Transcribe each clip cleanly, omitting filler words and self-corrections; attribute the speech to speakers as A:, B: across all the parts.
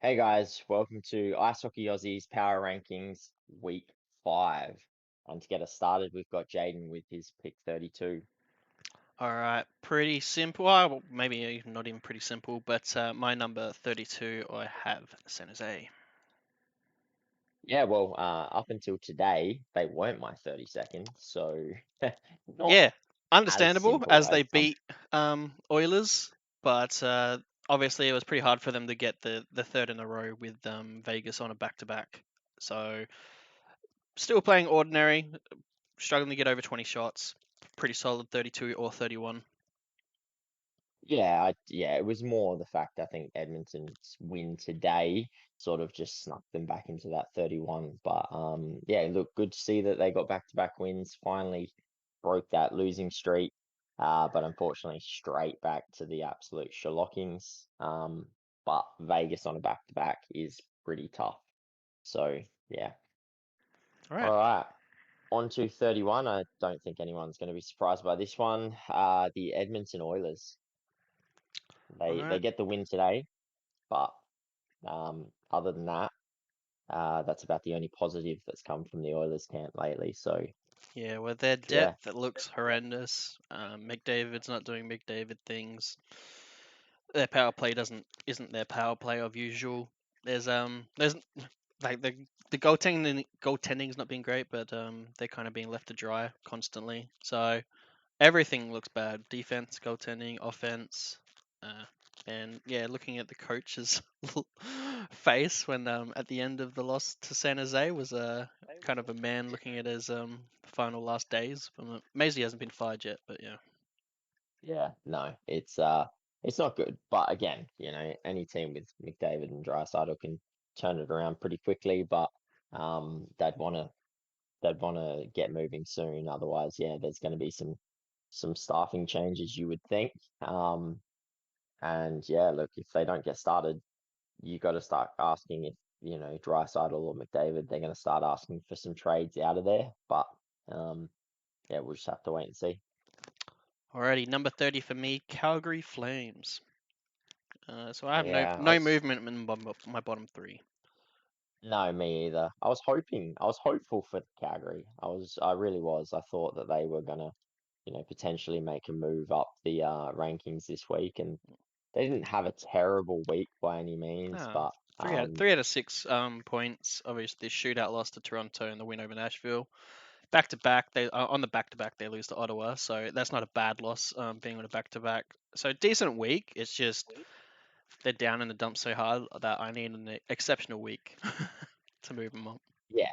A: Hey guys, welcome to Ice Hockey Aussies Power Rankings Week 5. And to get us started, we've got Jaden with his pick 32.
B: All right, pretty simple. Well, maybe not even pretty simple, but my number 32, I have San Jose.
A: Yeah, well, up until today, they weren't my 32nd, so not
B: Yeah,
A: as
B: understandable
A: simple
B: as
A: as
B: they
A: some.
B: beat Oilers, but obviously it was pretty hard for them to get the third in a row with Vegas on a back-to-back. So still playing ordinary, struggling to get over 20 shots. Pretty solid 32 or 31.
A: Yeah, it was more the fact I think Edmonton's win today sort of just snuck them back into that 31. But yeah, look, good to see that they got back-to-back wins, finally broke that losing streak. But unfortunately straight back to the absolute shellokings. But Vegas on a back-to-back is pretty tough. So yeah.
B: All
A: All
B: right,
A: right. On to 31. I don't think anyone's going to be surprised by this one. The Edmonton Oilers.
B: all
A: They
B: right.
A: get the win today. But other than that, that's about the only positive that's come from the Oilers camp lately. So
B: Yeah, with their
A: yeah,
B: depth, it looks horrendous. McDavid's not doing McDavid things. Their power play isn't their power play of usual. There's like the goaltending's not been great, but they're kind of being left to dry constantly. So everything looks bad. Defense, goaltending, offense, uh, and yeah, looking at the coach's face when at the end of the loss to San Jose was kind of a man looking at his final last days. Amazing he hasn't been fired yet, but yeah.
A: yeah, no, it's not good. But again, any team with McDavid and Draisaitl can turn it around pretty quickly. But they'd wanna get moving soon. Otherwise, yeah, there's going to be some staffing changes you would think. Um, and yeah, look, if they don't get started, you got to start asking if, Draisaitl or McDavid, they're going to start asking for some trades out of there. But um, yeah, we'll just have to wait and see.
B: Alrighty, number 30 for me, Calgary Flames. So I have no
A: Yeah,
B: no movement in my bottom three.
A: no, me either. I was hopeful for Calgary. I really was. I thought that they were gonna, potentially make a move up the rankings this week, and they didn't have a terrible week by any means,
B: Ah,
A: but
B: three out of six points. Obviously, the shootout loss to Toronto and the win over Nashville. Back to back, they on the back to back they lose to Ottawa, so that's not a bad loss. Being on a back to back, so decent week. It's just they're down in the dumps so hard that I need an exceptional week to move them up.
A: yeah,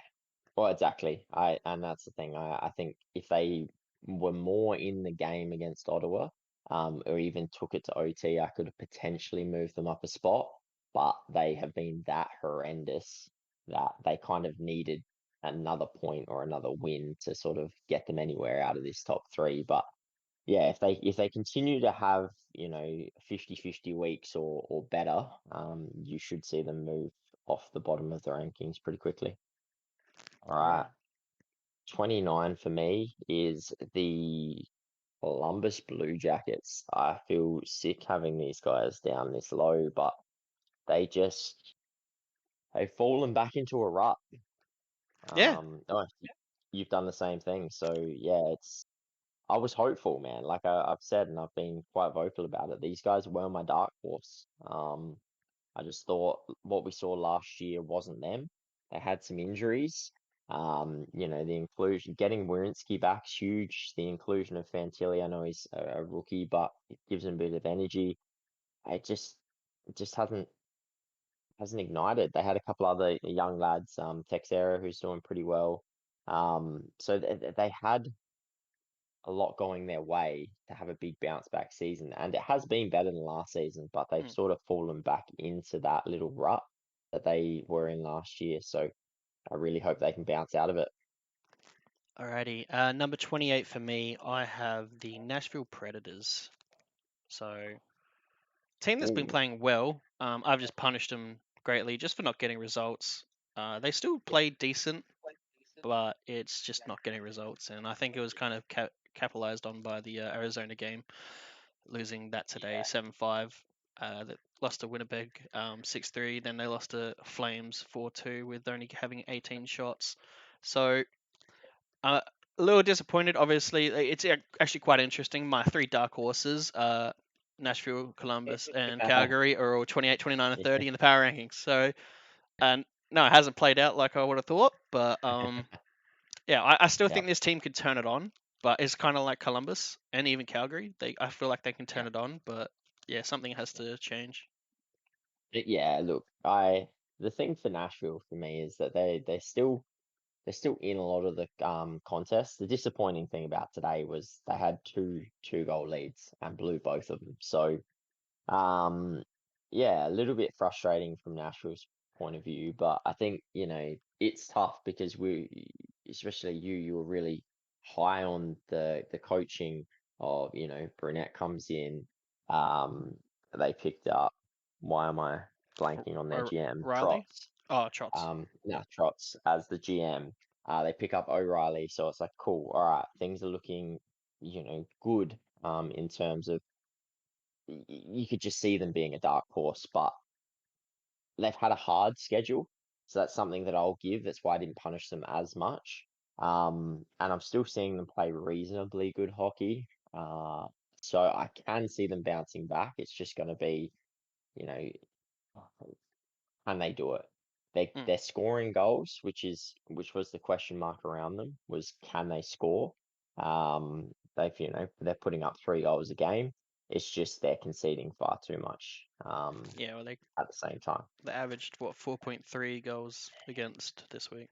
A: well, exactly. And that's the thing. I think if they were more in the game against Ottawa, or even took it to OT, I could have potentially moved them up a spot. But they have been that horrendous that they kind of needed another point or another win to sort of get them anywhere out of this top three. But yeah, if they continue to have, 50-50 weeks or better, you should see them move off the bottom of the rankings pretty quickly. All
B: All
A: right.
B: right.
A: 29 for me is the Columbus Blue Jackets. I feel sick having these guys down this low, but they just they've fallen back into a rut.
B: Yeah.
A: Oh, you've done the same thing. So yeah, I was hopeful, man. Like I've said, and I've been quite vocal about it. These guys were my dark horse. I just thought what we saw last year wasn't them. They had some injuries. The inclusion, getting Wierenski back's huge. The inclusion of Fantilli, I know he's a rookie, but it gives him a bit of energy. It just hasn't ignited. They had a couple other young lads, Texera, who's doing pretty well. So they had a lot going their way to have a big bounce back season. And it has been better than last season, but they've
B: Mm.
A: sort of fallen back into that little rut that they were in last year. So I really hope they can bounce out of it.
B: Alrighty. Number 28 for me, I have the Nashville Predators. So team that's been
A: Ooh,
B: playing well. I've just punished them greatly just for not getting results. They still
A: yeah,
B: play decent, but it's just not getting results. And I think it was kind of capitalized on by the Arizona game, losing that today
A: yeah,
B: 7-5. lost to Winnipeg 6-3. Then they lost to Flames 4-2 with only having 18 shots. So a little disappointed. Obviously, it's actually quite interesting. My three dark horses, Nashville, Columbus, and Calgary, are all 28, 29, and 30 in the power rankings. So, and no, it hasn't played out like I would have thought. But yeah, I still
A: Yeah,
B: think this team could turn it on. But it's kind of like Columbus and even Calgary. I feel like they can
A: yeah.
B: turn it on. But yeah, something has to change.
A: Yeah, look, the thing for Nashville for me is that they're still in a lot of the contests. The disappointing thing about today was they had two goal leads and blew both of them. So um, yeah, a little bit frustrating from Nashville's point of view, but I think, it's tough because especially you were really high on the coaching of, Brunette comes in. Um, they picked up, why am I blanking on their GM?
B: Riley?
A: Trotz.
B: Oh, Trots.
A: No, Trotz as the GM. They pick up O'Reilly, so it's like, cool, all right, things are looking, good, in terms of you could just see them being a dark horse, but they've had a hard schedule. So that's something that I'll give. That's why I didn't punish them as much. And I'm still seeing them play reasonably good hockey. So I can see them bouncing back. It's just going to be, you know, can they do it?
B: Mm.
A: They're scoring goals, which was the question mark around them, was can they score? They're putting up 3 goals a game. It's just they're conceding far too much
B: Yeah, well,
A: at the same time.
B: they averaged what 4.3 goals against this week.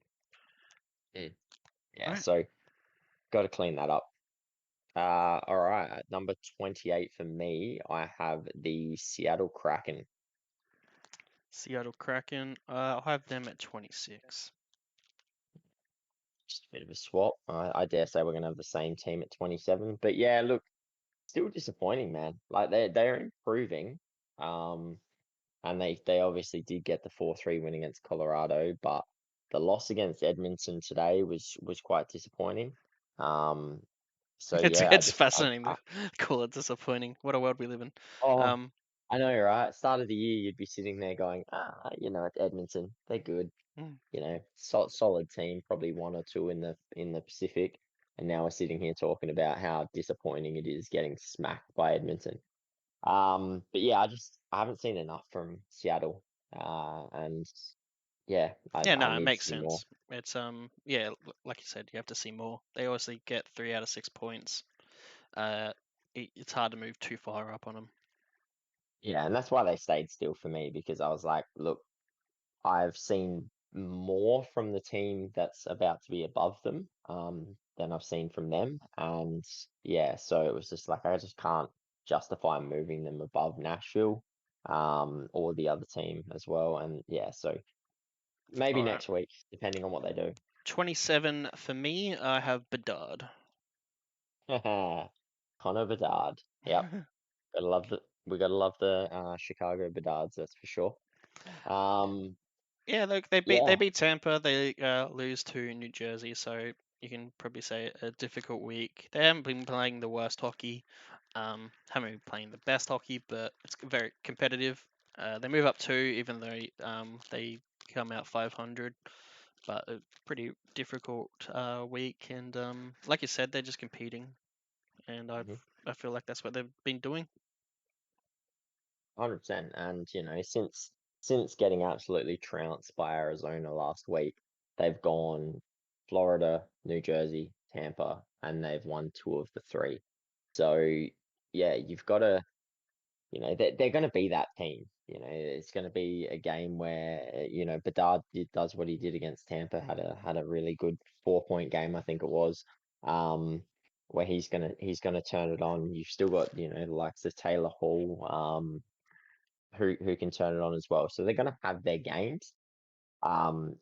A: Mm. Yeah,
B: Right.
A: so got to clean that up. All right, at number 28 for me, I have the Seattle Kraken.
B: Seattle Kraken. I'll have them at 26.
A: Just a bit of a swap. I dare say we're gonna have the same team at 27. But yeah, look, still disappointing, man. Like they're improving. Um, and they obviously did get the 4-3 win against Colorado, but the loss against Edmonton today was quite disappointing. Um, so
B: It's
A: yeah,
B: it's fascinating to call it disappointing. What a world we live in.
A: oh,
B: Um,
A: I know, right? Start of the year, you'd be sitting there going, it's Edmonton, they're good,
B: mm,
A: solid team, probably one or two in the Pacific, and now we're sitting here talking about how disappointing it is getting smacked by Edmonton. But yeah, I haven't seen enough from Seattle. And yeah,
B: yeah,
A: I
B: no, it
A: need to
B: makes
A: see more.
B: sense. It's yeah, like you said, you have to see more. They obviously get 3 out of 6 points. Uh, it's hard to move too far up on them.
A: Yeah, and that's why they stayed still for me because I was like, look, I've seen more from the team that's about to be above them, than I've seen from them. And yeah, so it was just like I just can't justify moving them above Nashville, or the other team as well. And yeah, so maybe
B: All right,
A: next week, depending on what they do.
B: 27 for me. I have Bedard.
A: Connor Bedard. Yep. We gotta love the Chicago Bedards, that's for sure. Um,
B: Yeah, look, they
A: yeah,
B: beat Tampa. They lose to New Jersey, so you can probably say a difficult week. They haven't been playing the worst hockey. Haven't been playing the best hockey, but it's very competitive. They move up two, even though they come out 500. But a pretty difficult week, and like you said, they're just competing, and
A: mhm,
B: I feel like that's what they've been doing.
A: 100%. And since getting absolutely trounced by Arizona last week, they've gone Florida, New Jersey, Tampa, and they've won two of the three. So yeah, you've got to. They're going to be that team. It's going to be a game where Bedard does what he did against Tampa. Had a really good 4 point game, I think it was. Um, where he's gonna turn it on. You've still got the likes of Taylor Hall, who can turn it on as well. So they're going to have their games.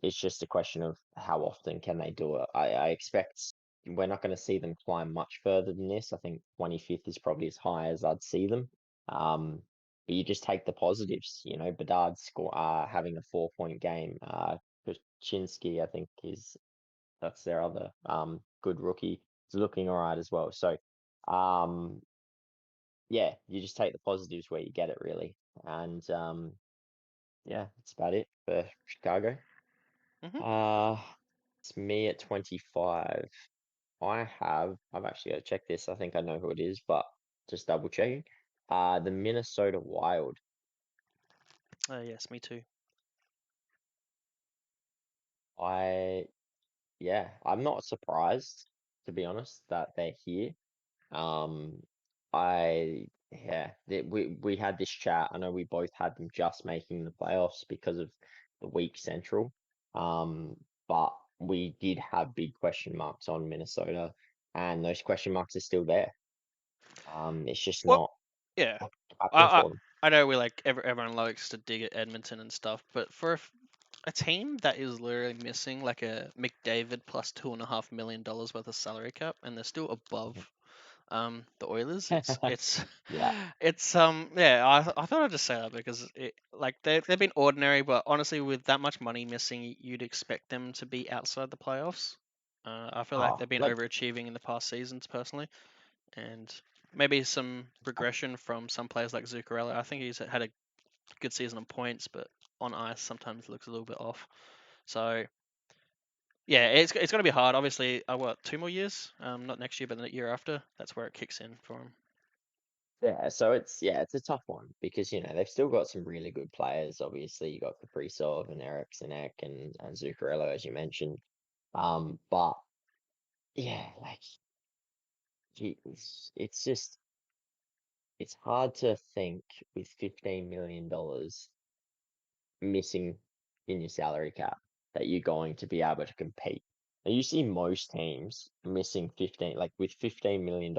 A: It's just a question of how often can they do it. I expect we're not going to see them climb much further than this. I think 25th is probably as high as I'd see them. Um, but you just take the positives. Bedard having a 4 point game. Kuczynski, I think, that's their other good rookie. Is looking all right as well. So, um, yeah, you just take the positives where you get it, really. And yeah, that's about it for Chicago.
B: Hmm.
A: Uh, it's me at 25. I've actually got to check this. I think I know who it is, but just double checking. The Minnesota Wild.
B: Yes, me too.
A: I, yeah, I'm not surprised, to be honest, that they're here. Um, we had this chat. I know we both had them just making the playoffs because of the weak Central. Um, but we did have big question marks on Minnesota, and those question marks are still there. It's just
B: Well,
A: not
B: yeah, I
A: happening
B: I,
A: for them.
B: I know we like everyone likes to dig at Edmonton and stuff, but for a team that is literally missing like a McDavid plus $2.5 million worth of salary cap, and they're still above the Oilers. It's
A: Yeah.
B: it's yeah. I thought I'd just say that because like they've been ordinary, but honestly, with that much money missing, you'd expect them to be outside the playoffs. I feel like
A: Oh,
B: they've been
A: like
B: overachieving in the past seasons personally, and maybe some regression from some players like Zuccarello. I think he's had a good season on points, but on ice sometimes looks a little bit off. So yeah, it's going to be hard. Obviously, what 2 more years? Not next year, but the year after. That's where it kicks in for him.
A: yeah, so it's a tough one because they've still got some really good players. Obviously, you got Kaprizov and Eriksson Ek and Zuccarello, as you mentioned. But yeah, like it's just it's hard to think with $15 million missing in your salary cap that you're going to be able to compete. Now, you see most teams missing 15, like with $15 million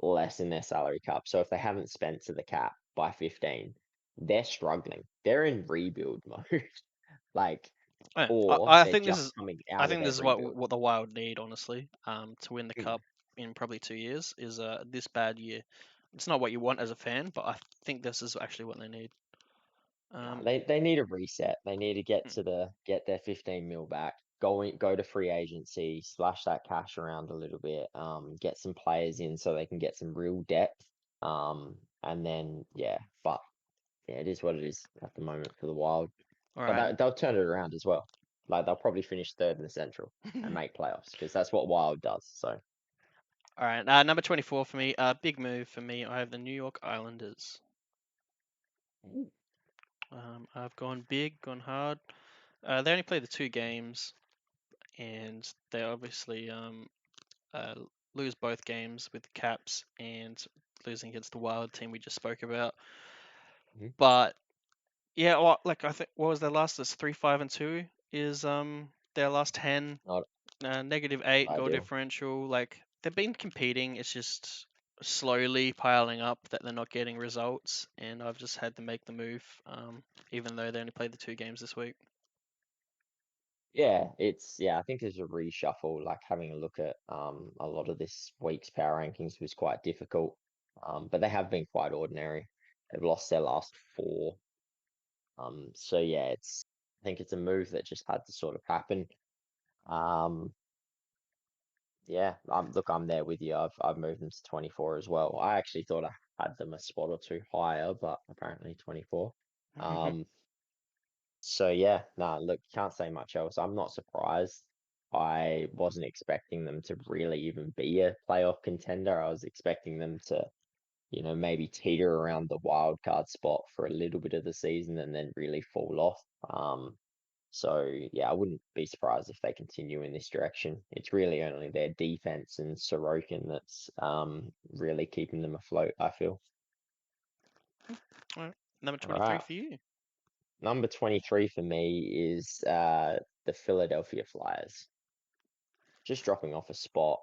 A: less in their salary cap. So if they haven't spent to the cap by 15, they're struggling. They're in rebuild mode. Like,
B: Yeah,
A: or
B: I
A: they're
B: think this
A: just
B: is
A: coming
B: I
A: out of
B: think
A: their
B: this is
A: rebuild.
B: what the Wild need, honestly, to win the
A: Mm.
B: cup in probably 2 years. Is this bad year? It's not what you want as a fan, but I think this is actually what they need.
A: No,
B: Um,
A: they need a reset. They need to
B: mm,
A: get their 15 mil back. Go to free agency, splash that cash around a little bit. Get some players in so they can get some real depth. And then yeah, but yeah, it is what it is at the moment for the Wild.
B: all
A: But
B: right,
A: they'll turn it around as well. Like they'll probably finish third in the Central and make playoffs because that's what Wild does. So
B: all right. Number 24 for me. Big move for me. I have the New York Islanders. I've gone big, gone hard. They only played the 2 games, and they obviously uh, lose both games with the Caps and losing against the Wild team we just spoke about.
A: mhm,
B: But yeah, well, like I think what was their last? It's 3-5-2 is their last 10,
A: not not
B: -8 goal
A: ideal.
B: differential. Like they've been competing. It's just slowly piling up that they're not getting results, and I've just had to make the move, even though they only played the 2 games this week.
A: Yeah, I think there's a reshuffle. Like having a look at a lot of this week's power rankings was quite difficult. But they have been quite ordinary. They've lost their last four. So yeah, I think it's a move that just had to sort of happen. Um, yeah, look, I'm there with you. I've moved them to 24 as well. I actually thought I had them a spot or two higher, but apparently 24. Um, so yeah, nah, look, can't say much else. I'm not surprised. I wasn't expecting them to really even be a playoff contender. I was expecting them to, maybe teeter around the wild card spot for a little bit of the season and then really fall off. So yeah, I wouldn't be surprised if they continue in this direction. It's really only their defense and Sorokin that's really keeping them afloat, I feel.
B: All right. Number
A: All
B: 23
A: right.
B: for you.
A: Number 23 for me is the Philadelphia Flyers. Just dropping off a spot.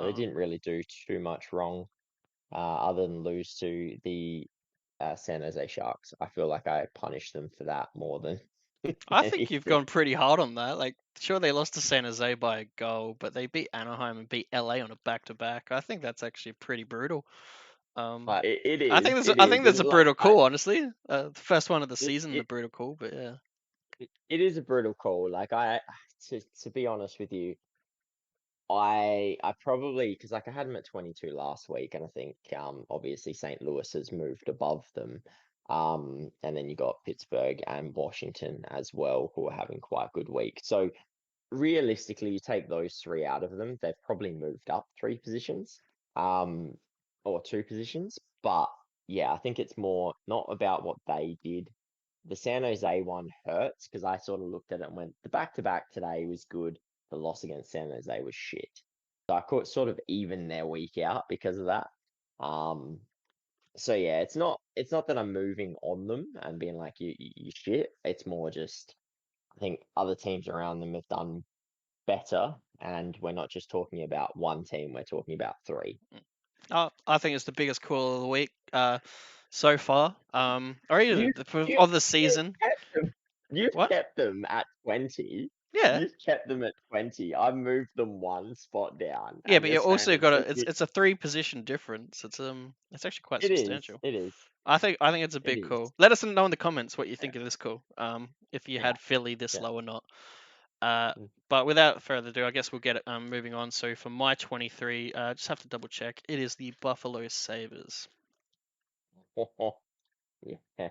A: They
B: Oh,
A: didn't really do too much wrong, other than lose to the San Jose Sharks. I feel like I punished them for that more than
B: I think you've
A: anything.
B: gone pretty hard on that. Like, sure, they lost to San Jose by a goal, but they beat Anaheim and beat LA on a back-to-back. I think that's actually pretty brutal. Um,
A: It
B: I think
A: is,
B: that's
A: it
B: I think
A: is,
B: that's
A: and
B: a
A: like
B: brutal call, honestly. The first one of the
A: it,
B: season, the
A: it
B: brutal call, but yeah.
A: it is a brutal call. Like to be honest with you, I probably because like I had them at 22 last week, and I think obviously St. Louis has moved above them. And then you got Pittsburgh and Washington as well, who are having quite a good week. So realistically, you take those three out of them, they've probably moved up three positions, um, or two positions. But yeah, I think it's more not about what they did. The San Jose one hurts because I sort of looked at it and went, the back-to-back today was good. The loss against San Jose was shit. So I could sort of even their week out because of that. Um, so yeah, it's not that I'm moving on them and being like you shit. It's more just I think other teams around them have done better, and we're not just talking about one team, we're talking about three.
B: I think it's the biggest call of the week so far, or even
A: You you
B: of the
A: you've
B: season.
A: kept them you've
B: What?
A: kept them at 20.
B: Yeah,
A: You've kept them at 20. I've moved them one spot down,
B: yeah,
A: and
B: but
A: you're
B: you
A: saying
B: also
A: it's
B: got
A: a
B: a it's
A: bit.
B: it's a three position difference. It's actually quite
A: It is.
B: substantial.
A: It is.
B: I think it's a
A: It
B: big
A: is.
B: call. Let us know in the comments what you
A: Yeah.
B: think of this call. If you
A: Yeah.
B: had Philly this
A: Yeah.
B: low or not. Uh,
A: Mm.
B: but without further ado, I guess we'll get it moving on. So for my 23, just have to double check. It is the Buffalo Sabres.
A: Yeah.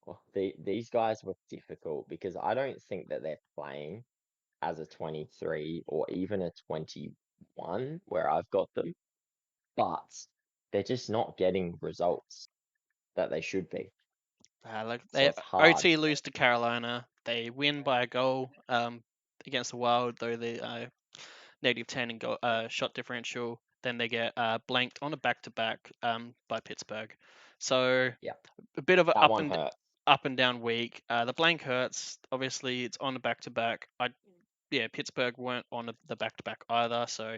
A: Well, these guys were difficult because I don't think that they're playing as a 23 or even a 21 where I've got them, but they're just not getting results that they should be.
B: Like
A: So
B: they
A: it's hard.
B: OT lose to Carolina. They win by a goal against the Wild, though they negative 10 in goal, shot differential. Then they get blanked on a back to back by Pittsburgh. So
A: Yeah,
B: a bit of an
A: that one hurt.
B: up and down week. The blank hurts. Obviously, it's on a back to back. Yeah, Pittsburgh weren't on the back to back either. So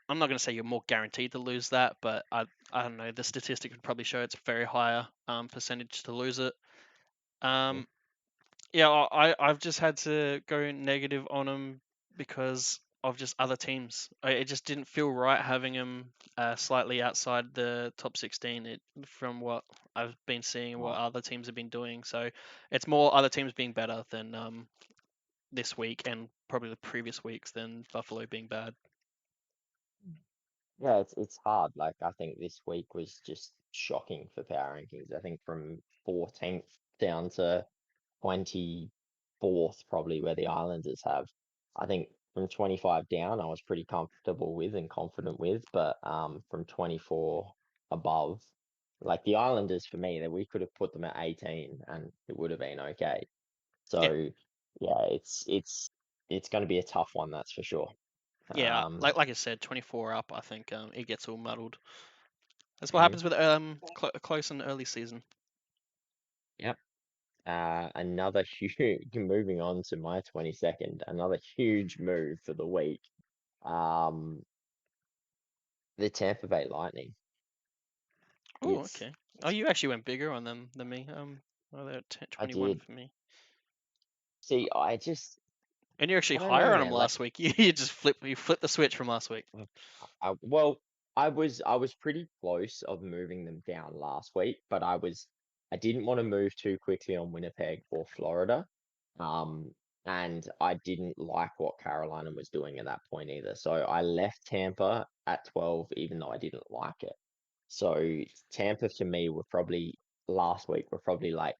B: I'm not going to say you're more guaranteed to lose that, but I don't know. The statistic would probably show it's a very higher percentage to lose it.
A: Mm.
B: Um, yeah, I've just had to go negative on them because of just other teams. It just didn't feel right having them slightly outside the top 16. From what I've been seeing and what
A: Right.
B: other teams have been doing. So it's more other teams being better than this week and probably the previous weeks than Buffalo being bad.
A: Yeah, it's hard. Like I think this week was just shocking for power rankings. I think from 14th down to 24th, probably where the Islanders have. I think from 25 down, I was pretty comfortable with and confident with, but from 24 above, like the Islanders for me, that we could have put them at 18 and it would have been okay.
B: Yeah,
A: So yeah, it's going to be a tough one, that's for sure.
B: yeah.
A: Um,
B: Like I said, 24 up. I think it gets all muddled. That's what
A: mhm,
B: happens with close and early season.
A: yep. Another huge, moving on to my 22nd, another huge move for the week. Um, the Tampa Bay Lightning.
B: Oh,
A: It's,
B: okay. Oh, you actually went bigger on them than me. Well, they're at
A: I
B: 21
A: did
B: for me.
A: see, I just,
B: And you're actually
A: I don't know,
B: higher on them
A: man. Like,
B: last week. You just flipped the switch from last week.
A: well, I was pretty close of moving them down last week, but I didn't want to move too quickly on Winnipeg or Florida. Um, and I didn't like what Carolina was doing at that point either. So I left Tampa at 12, even though I didn't like it. So Tampa to me were probably last week were probably like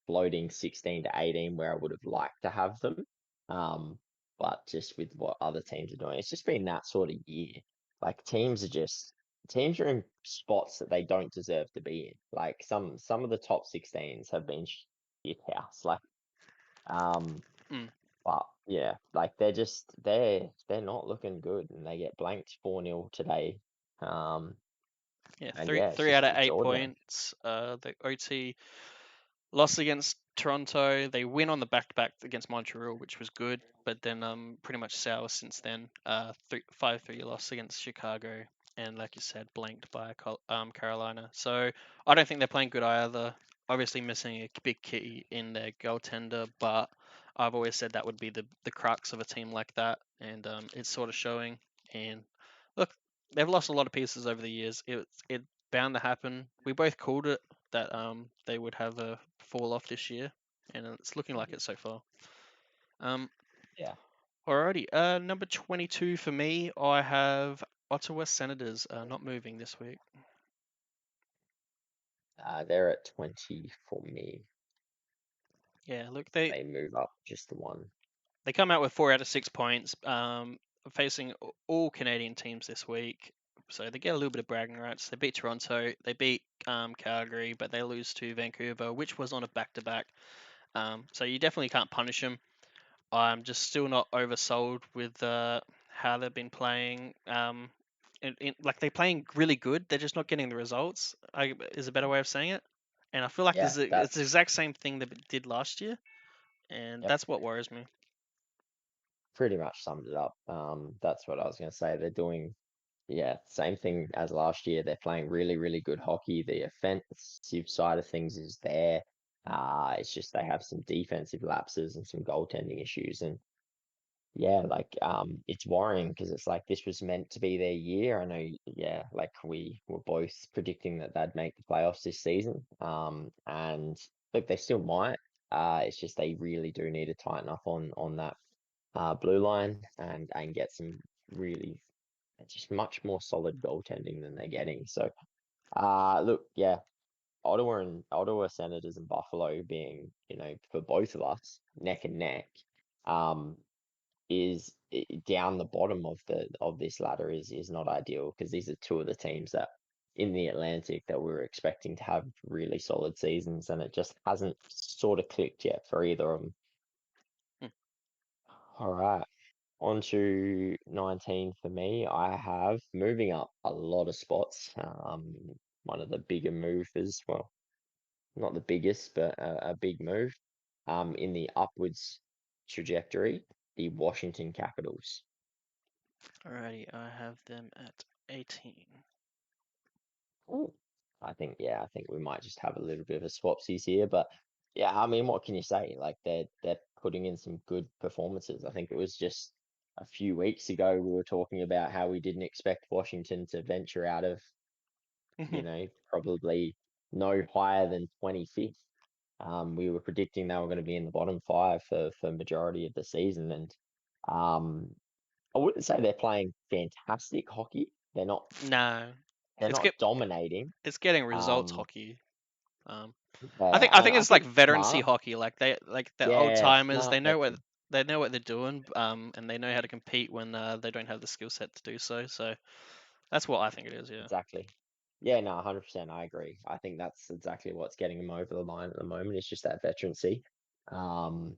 A: floating 16 to 18 where I would have liked to have them. But just with what other teams are doing, it's just been that sort of year. Like teams are in spots that they don't deserve to be in. Like some of the top 16s have been shit house. Like um
B: Mm,
A: but yeah, like they're not looking good and they get blanked 4-0 today. Um
B: yeah,
A: and
B: three
A: yeah,
B: three out of
A: it's
B: eight
A: ordinary.
B: points. The OT loss against Toronto. They win on the back to back against Montreal, which was good, but then pretty much sour since then. 5-3 loss against Chicago, and like you said, blanked by Carolina. So I don't think they're playing good either. Obviously missing a big key in their goaltender, but I've always said that would be the crux of a team like that, and it's sort of showing. And look, they've lost a lot of pieces over the years. It bound to happen. We both called it that they would have a fall off this year, and it's looking like it so far. Um,
A: Yeah.
B: Alrighty. Number 22 for me, I have Ottawa Senators not moving this week.
A: They're at 20 for me.
B: Yeah, look,
A: They move up just the one.
B: they come out with 4 out of 6 points, facing all Canadian teams this week. So they get a little bit of bragging rights. They beat Toronto, they beat Calgary, but they lose to Vancouver, which was on a back-to-back. So you definitely can't punish them. I'm just still not oversold with how they've been playing. Like they're playing really good, they're just not getting the results. Is a better way of saying it. And I feel like
A: Yeah,
B: it's the
A: that's
B: exact same thing that it did last year, and
A: yep,
B: that's what worries me.
A: pretty much summed it up. That's what I was going to say. They're doing, yeah, same thing as last year. They're playing really, really good hockey. The offensive side of things is there. It's just they have some defensive lapses and some goaltending issues. And yeah, like it's worrying because it's like this was meant to be their year. I know, yeah, like we were both predicting that they'd make the playoffs this season. And look, they still might. It's just they really do need to tighten up on that blue line and get some really just much more solid goaltending than they're getting. So, look, yeah, Ottawa Senators and Buffalo being, for both of us, neck and neck. Um, down the bottom of this ladder is not ideal because these are two of the teams that in the Atlantic that we were expecting to have really solid seasons, and it just hasn't sort of clicked yet for either of them.
B: Hmm.
A: All right, on to 19 for me. I have moving up a lot of spots. One of the bigger movers, well, not the biggest, but a big move. In the upwards trajectory, the Washington Capitals.
B: Alrighty, I have them at 18.
A: Ooh. I think we might just have a little bit of a swapsies here, but yeah, I mean, what can you say? Like they're putting in some good performances. I think it was just a few weeks ago we were talking about how we didn't expect Washington to venture out of, probably no higher than 25th. We were predicting they were going to be in the bottom five for majority of the season, and um, I wouldn't say they're playing fantastic hockey.
B: No,
A: They're
B: it's
A: not dominating.
B: it's getting results
A: Um,
B: hockey. Um, I
A: and
B: think
A: I
B: it's like
A: think
B: veterancy
A: smart.
B: hockey. Like the old
A: Yeah,
B: timers,
A: smart veteran.
B: they know what they're doing. And they know how to compete when they don't have the skill set to do so. So that's what I think it is. Yeah.
A: Exactly. Yeah, no, 100%. I agree. I think that's exactly what's getting them over the line at the moment. It's just that veterancy. Um,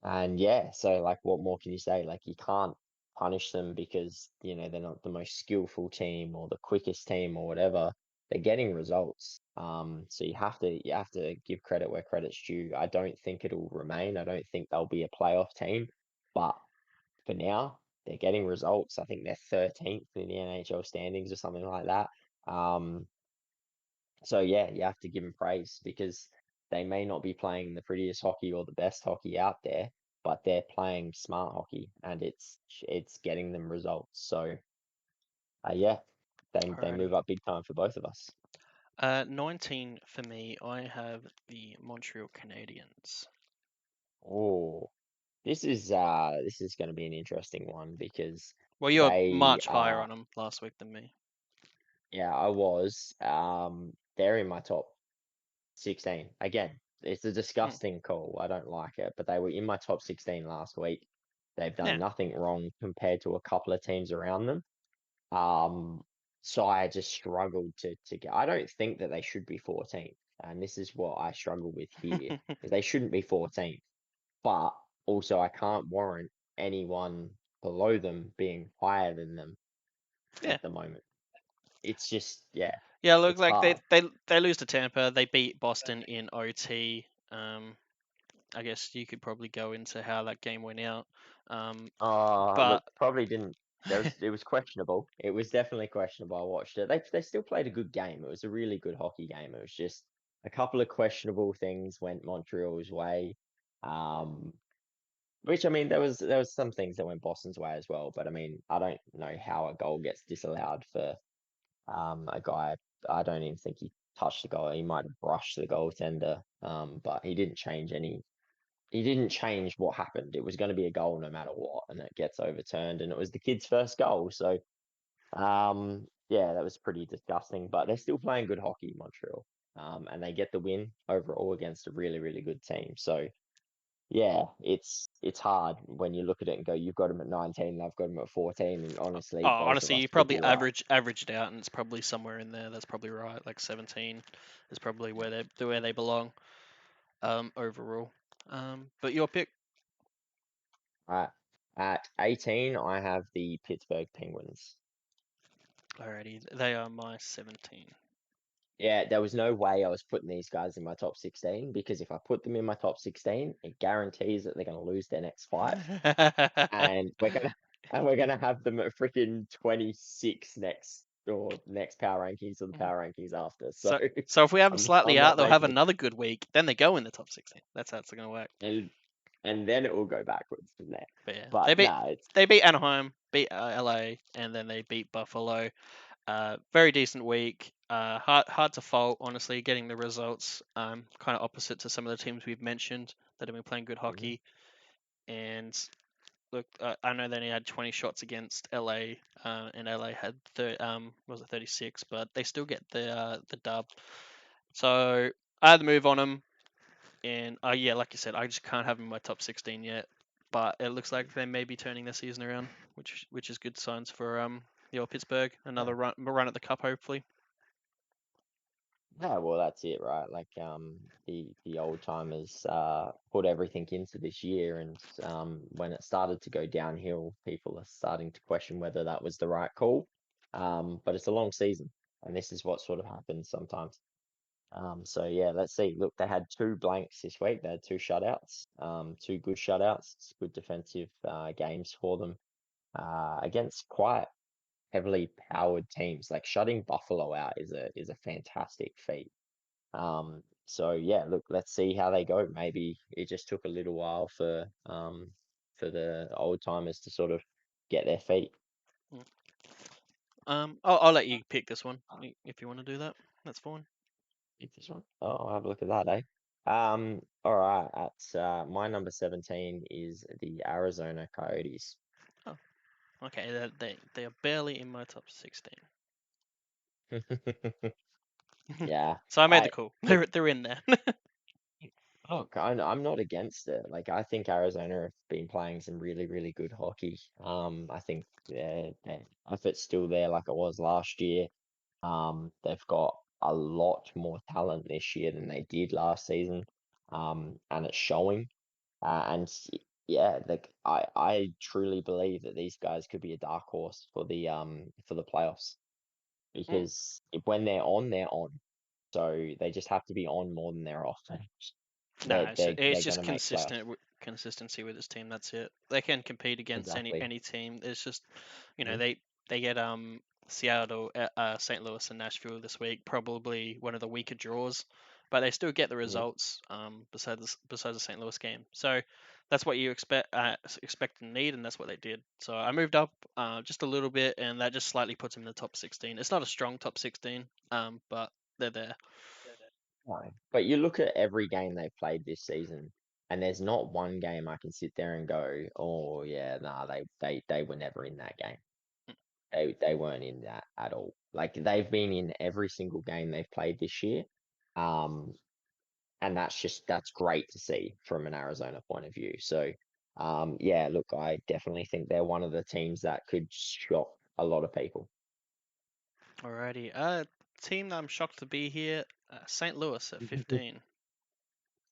A: And yeah, so like what more can you say? Like you can't punish them because, they're not the most skillful team or the quickest team or whatever. They're getting results. So you have to give credit where credit's due. I don't think it'll remain. I don't think they'll be a playoff team, but for now, they're getting results. I think they're 13th in the NHL standings or something like that. Um, so yeah, you have to give them praise because they may not be playing the prettiest hockey or the best hockey out there, but they're playing smart hockey and it's getting them results. So yeah, they
B: Alrighty.
A: move up big time for both of us.
B: 19 for me. I have the Montreal Canadiens.
A: Oh, this is going to be an interesting one because
B: Well, you're
A: they
B: much higher on them last week than me.
A: yeah, I was they're in my top 16. Again, it's a
B: Hmm.
A: disgusting call. I don't like it, but they were in my top 16 last week. They've done
B: Yeah.
A: nothing wrong compared to a couple of teams around them. Um, so I just struggled to get. I don't think that they should be 14th, and this is what I struggle with here, is they shouldn't be 14th, but also I can't warrant anyone below them being higher than them
B: Yeah.
A: at the moment. It's just, yeah,
B: Yeah. Look,
A: it's
B: like
A: hard.
B: they lose to Tampa. They beat Boston in OT. I guess you could probably go into how that game went out.
A: Look,
B: But
A: probably didn't. It was questionable. It was definitely questionable. I watched it. They still played a good game. It was a really good hockey game. It was just a couple of questionable things went Montreal's way. Um, which I mean, there was some things that went Boston's way as well. But I mean, I don't know how a goal gets disallowed for a guy. I don't even think he touched the goal. He might have brushed the goaltender. But he didn't change any. he didn't change what happened. It was going to be a goal no matter what, and it gets overturned, and it was the kid's first goal. So, yeah, that was pretty disgusting. But they're still playing good hockey, Montreal, and they get the win overall against a really, really good team. So, yeah, it's hard when you look at it and go, you've got them at 19, and I've got them at 14, and
B: Oh,
A: honestly, both of
B: honestly,
A: us
B: you
A: could
B: probably
A: be right.
B: averaged out, and it's probably somewhere in there. That's probably right. Like 17 is probably where they belong. Overall. But your pick.
A: Right. At 18, I have the Pittsburgh Penguins.
B: Alrighty, they are my 17.
A: Yeah, there was no way I was putting these guys in my top 16 because if I put them in my top 16, it guarantees that they're going to lose their next five, and we're gonna have them at freaking 26 next or next power rankings or the power rankings after. So
B: so so if we have them slightly
A: I'm
B: out,
A: not
B: they'll have
A: making
B: another good week. Then they go in the top 16. That's how it's gonna work.
A: and then it will go backwards from there.
B: But yeah,
A: But no, it's
B: they beat Anaheim, beat LA, and then they beat Buffalo. Very decent week. Hard to fault, honestly, getting the results. Kind of opposite to some of the teams we've mentioned that have been playing good
A: mhm,
B: hockey. And look, I know they only had 20 shots against LA, and LA had was it 36, but they still get the dub. So I had the move on them, and yeah, like you said, I just can't have them in my top 16 yet. But it looks like they may be turning their season around, which is good signs for the old Pittsburgh.
A: yeah.
B: Another run at the cup, hopefully.
A: Yeah, well, that's it, right? Like, the old timers put everything into this year, and when it started to go downhill, people are starting to question whether that was the right call. But it's a long season, and this is what sort of happens sometimes. So yeah, let's see. Look, they had two blanks this week. They had two shutouts, two good shutouts, good defensive games for them against quite heavily powered teams. Like shutting Buffalo out is a fantastic feat. So yeah, look, let's see how they go. Maybe it just took a little while for the old timers to sort of get their feet.
B: Mm. I'll let you pick this one if you want to do that. That's fine.
A: Pick this one. Oh, I'll have a look at that, eh? All right. At my number 17 is the Arizona Coyotes.
B: Oh, okay. They are barely in my top 16.
A: Yeah,
B: So I made the
A: I
B: call.
A: look.
B: They're in there.
A: Look, I'm not against it. Like, I think Arizona have been playing some really, really good hockey. I think their effort's still there like it was last year. They've got a lot more talent this year than they did last season. And it's showing. Yeah, like I truly believe that these guys could be a dark horse for the playoffs
B: Mm.
A: because when they're on, they're on. So they just have to be on more than they're off.
B: No, it's
A: They're
B: just
A: gonna make playoffs.
B: consistency with this team. That's it. They can compete against
A: Exactly.
B: any team. It's just,
A: Mhm.
B: they get Seattle, St. Louis, and Nashville this week. Probably one of the weaker draws, but they still get the
A: Mhm.
B: results. Besides the St. Louis game, so that's what you expect and need, and that's what they did. So I moved up just a little bit, and that just slightly puts them in the top 16. It's not a strong top 16, but they're there.
A: Fine. But you look at every game they've played this season, and there's not one game I can sit there and go, "Oh yeah, nah, they were never in that game. They weren't in that at all. Like they've been in every single game they've played this year. Um, and that's great to see from an Arizona point of view. So, yeah, look, I definitely think they're one of the teams that could shock a lot of people.
B: Alrighty. Team that I'm shocked to be here, St. Louis at 15.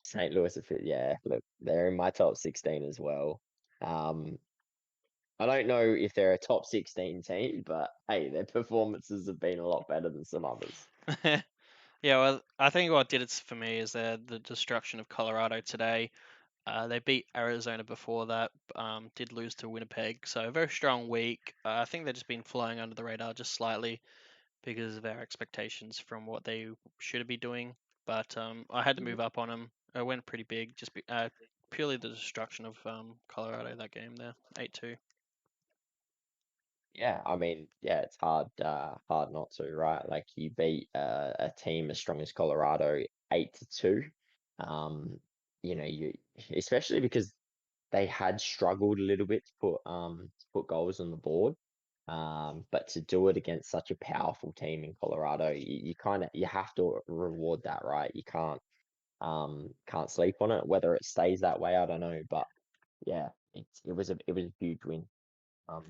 A: St. Louis, yeah, look, they're in my top 16 as well. Um, I don't know if they're a top 16 team, but hey, their performances have been a lot better than some others.
B: Yeah, well, I think what did it for me is the destruction of Colorado today. They beat Arizona before that, did lose to Winnipeg, so a very strong week. I think they've just been flying under the radar just slightly because of our expectations from what they should be doing. But I had to move up on them. I went pretty big, purely the destruction of Colorado that game there, 8-2.
A: Yeah, I mean, yeah, it's hard not to, right? Like you beat a team as strong as Colorado 8-2. Um, you especially because they had struggled a little bit to put goals on the board. But to do it against such a powerful team in Colorado, you kind of you have to reward that, right? You can't sleep on it. Whether it stays that way, I don't know. But yeah, it was a huge win.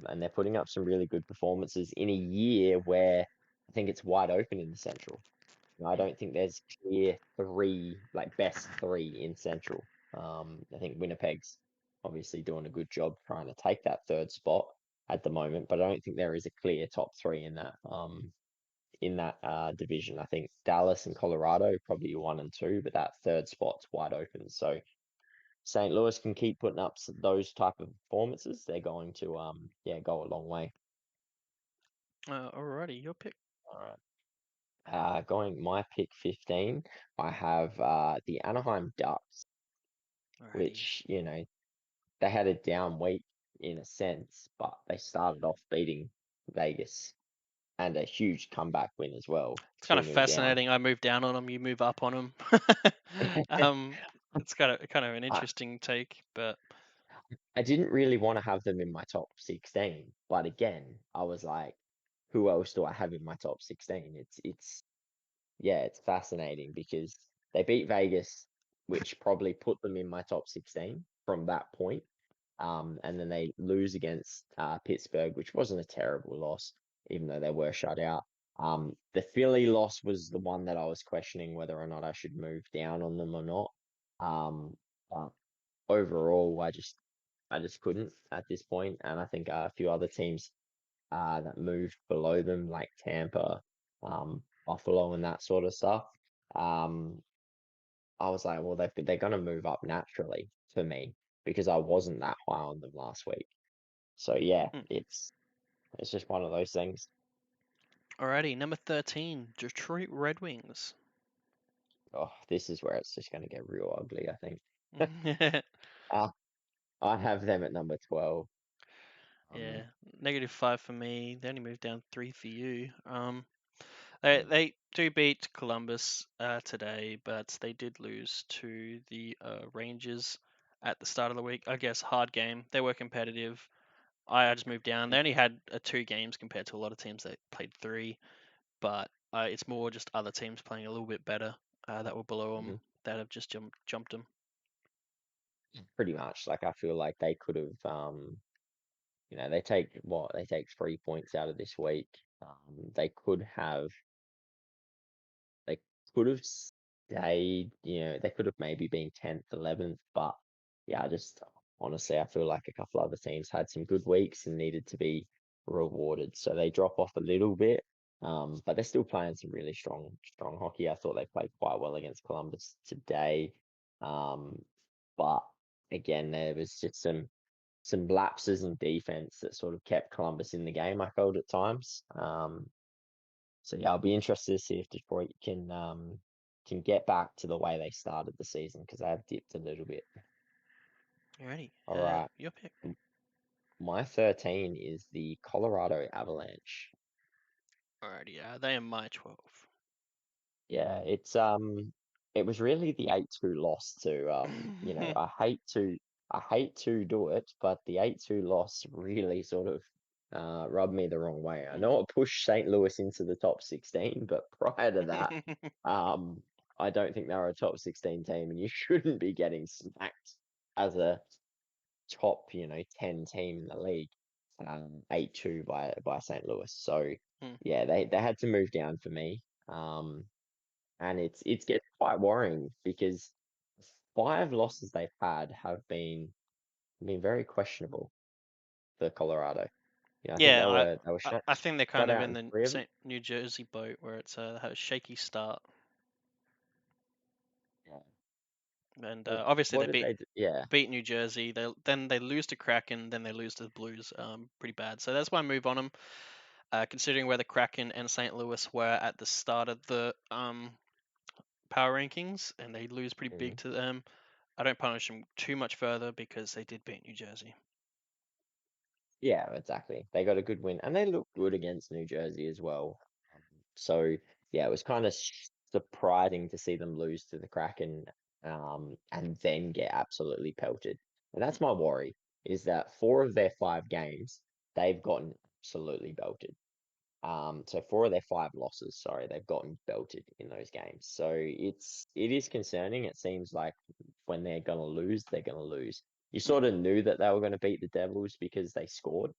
A: And they're putting up some really good performances in a year where I think it's wide open in the Central. I
B: Mm.
A: don't think there's clear three, like best three in Central. I think Winnipeg's obviously doing a good job trying to take that third spot at the moment, but I don't think there is a clear top three in that division. I think Dallas and Colorado probably one and two, but that third spot's wide open. So St. Louis can keep putting up those type of performances. They're going to yeah, go a long way.
B: Alrighty, your pick.
A: All right. Going my pick 15, I have the Anaheim Ducks,
B: Alrighty.
A: which, they had a down week in a sense, but they started off beating Vegas and a huge comeback win as well,
B: It's kind of
A: 2-0 down.
B: fascinating. I move down on them, you move up on them. um, it's kind of an
A: I,
B: interesting take, but
A: I didn't really want to have them in my top 16, but again, I was like, who else do I have in my top 16? It's Yeah, it's fascinating because they beat Vegas, which probably put them in my top 16 from that point. And then they lose against Pittsburgh, which wasn't a terrible loss, even though they were shut out. The Philly loss was the one that I was questioning whether or not I should move down on them or not. But overall, I just couldn't at this point, and I think a few other teams that moved below them, like Tampa, Buffalo, and that sort of stuff. Um, I was like, well, they're going to move up naturally for me because I wasn't that high on them last week. So yeah,
B: mm.
A: it's just one of those things.
B: Alrighty, number 13, Detroit Red Wings.
A: Oh, this is where it's just going to get real ugly, I think. uh, I have them at number 12. Um,
B: Yeah, -5 for me. They only moved down 3 for you. They
A: mm,
B: they do beat Columbus today, but they did lose to the Rangers at the start of the week. I guess hard game. They were competitive. I just moved down. They only had 2 games compared to a lot of teams that played 3, but it's more just other teams playing a little bit better that were below them
A: mhm.
B: that have just jumped them.
A: Pretty much. Like I feel like they could have they take 3 points out of this week. They they could have stayed, they could have maybe been 10th, 11th, but yeah, I just honestly, I feel like a couple other teams had some good weeks and needed to be rewarded. So they drop off a little bit, but they're still playing some really strong hockey. I thought they played quite well against Columbus today. Um, but again, there was just some lapses in defense that sort of kept Columbus in the game, I felt at times. So yeah, I'll be interested to see if Detroit can get back to the way they started the season because they have dipped a little bit.
B: Alrighty,
A: All right.
B: your pick.
A: m- My 13 is the Colorado Avalanche.
B: Alrighty, they are my 12.
A: Yeah, it was really the 8-2 loss to I hate to do it, but the 8-2 loss really sort of rubbed me the wrong way. I know it pushed St. Louis into the top 16, but prior to that, um I don't think they're a top 16 team and you shouldn't be getting smacked as a top, 10 team in the league. 8-2 by St. Louis. So
B: Mm.
A: yeah, they had to move down for me. And it's getting quite worrying because 5 losses they've had have been very questionable for Colorado. I think
B: Yeah,
A: they were
B: I think they're kind
A: shut
B: of
A: out
B: in
A: in
B: the
A: three of them.
B: St. New Jersey boat where it's had a shaky start,
A: Yeah.
B: and
A: Well,
B: obviously
A: what
B: they
A: did they do? Yeah.
B: beat New Jersey. Then they lose to Kraken, then they lose to the Blues, pretty bad. So that's why I move on them. Considering where the Kraken and St. Louis were at the start of the power rankings, and they lose pretty big
A: Mhm.
B: to them. I don't punish them too much further because they did beat New Jersey.
A: Yeah, exactly. They got a good win, and they look good against New Jersey as well. So yeah, it was kind of surprising to see them lose to the Kraken. and then get absolutely pelted. And that's my worry, is that 4 of their 5 games, they've gotten absolutely belted. So 4 of their 5 losses, sorry, they've gotten belted in those games. So it is concerning. It seems like when they're gonna lose, they're gonna lose. You sort of knew that they were going to beat the Devils because they scored.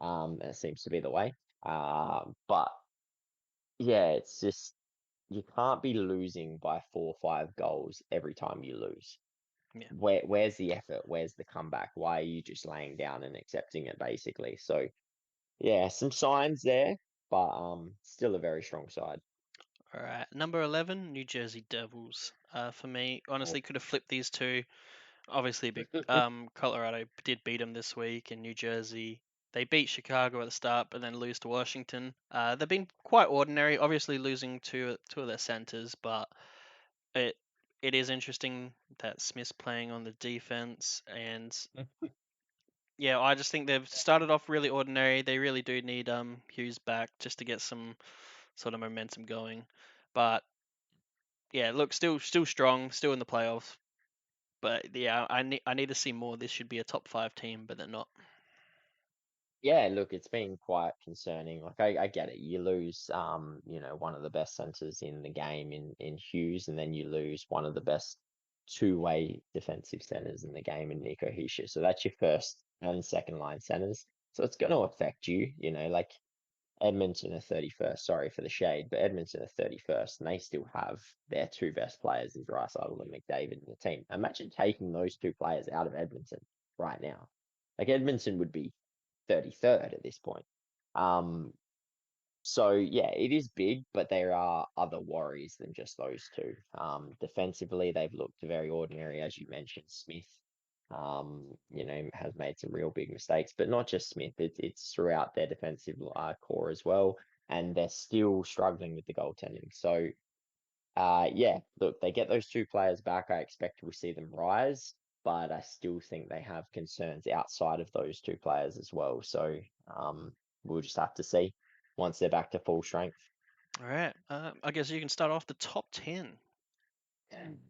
A: It seems to be the way. But yeah, it's just you can't be losing by 4 or 5 goals every time you lose.
B: Yeah.
A: Where's the effort? Where's the comeback? Why are you just laying down and accepting it basically? So yeah, some signs there, but still a very strong side.
B: All right. Number 11, New Jersey Devils. For me,
A: Oh.
B: honestly, could have flipped these two. Obviously, Colorado did beat them this week, and New Jersey they beat Chicago at the start, but then lose to Washington. They've been quite ordinary. Obviously, losing two of their centers, but it it is interesting that Smith's playing on the defense, and yeah, I just think they've started off really ordinary. They really do need Hughes back just to get some sort of momentum going, but yeah, look, still strong, still in the playoffs. But yeah, I need to see more. This should be a top 5 team, but they're not.
A: Yeah, look, it's been quite concerning. Like I get it. You lose one of the best centers in the game in Hughes, and then you lose one of the best two-way defensive centers in the game in Nico Hischier. So that's your first and second line centers. So it's going to affect you, like Edmonton are 31st. Sorry for the shade, but Edmonton are 31st, and they still have their 2 best players in Draisaitl and McDavid in the team. Imagine taking those 2 players out of Edmonton right now. Like Edmonton would be 33rd at this point. Um, so yeah, it is big, but there are other worries than just those two. Defensively, they've looked very ordinary, as you mentioned. Smith, has made some real big mistakes, but not just Smith. It's throughout their defensive core as well, and they're still struggling with the goaltending. So yeah, look, they get those 2 players back. I expect we'll see them rise, but I still think they have concerns outside of those 2 players as well. So we'll just have to see once they're back to full strength.
B: All right. I guess you can start off the top 10.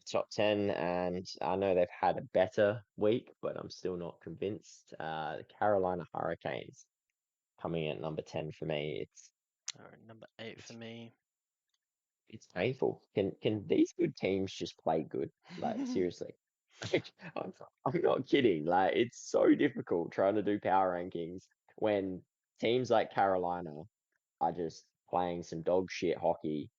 A: Top 10, and I know they've had a better week, but I'm still not convinced. The Carolina Hurricanes coming in at number 10 for me.
B: All right, number 8 for
A: It's
B: me.
A: it's painful. Can these good teams just play good? Like seriously. Like, I'm not kidding. Like it's so difficult trying to do power rankings when teams like Carolina are just playing some dog shit hockey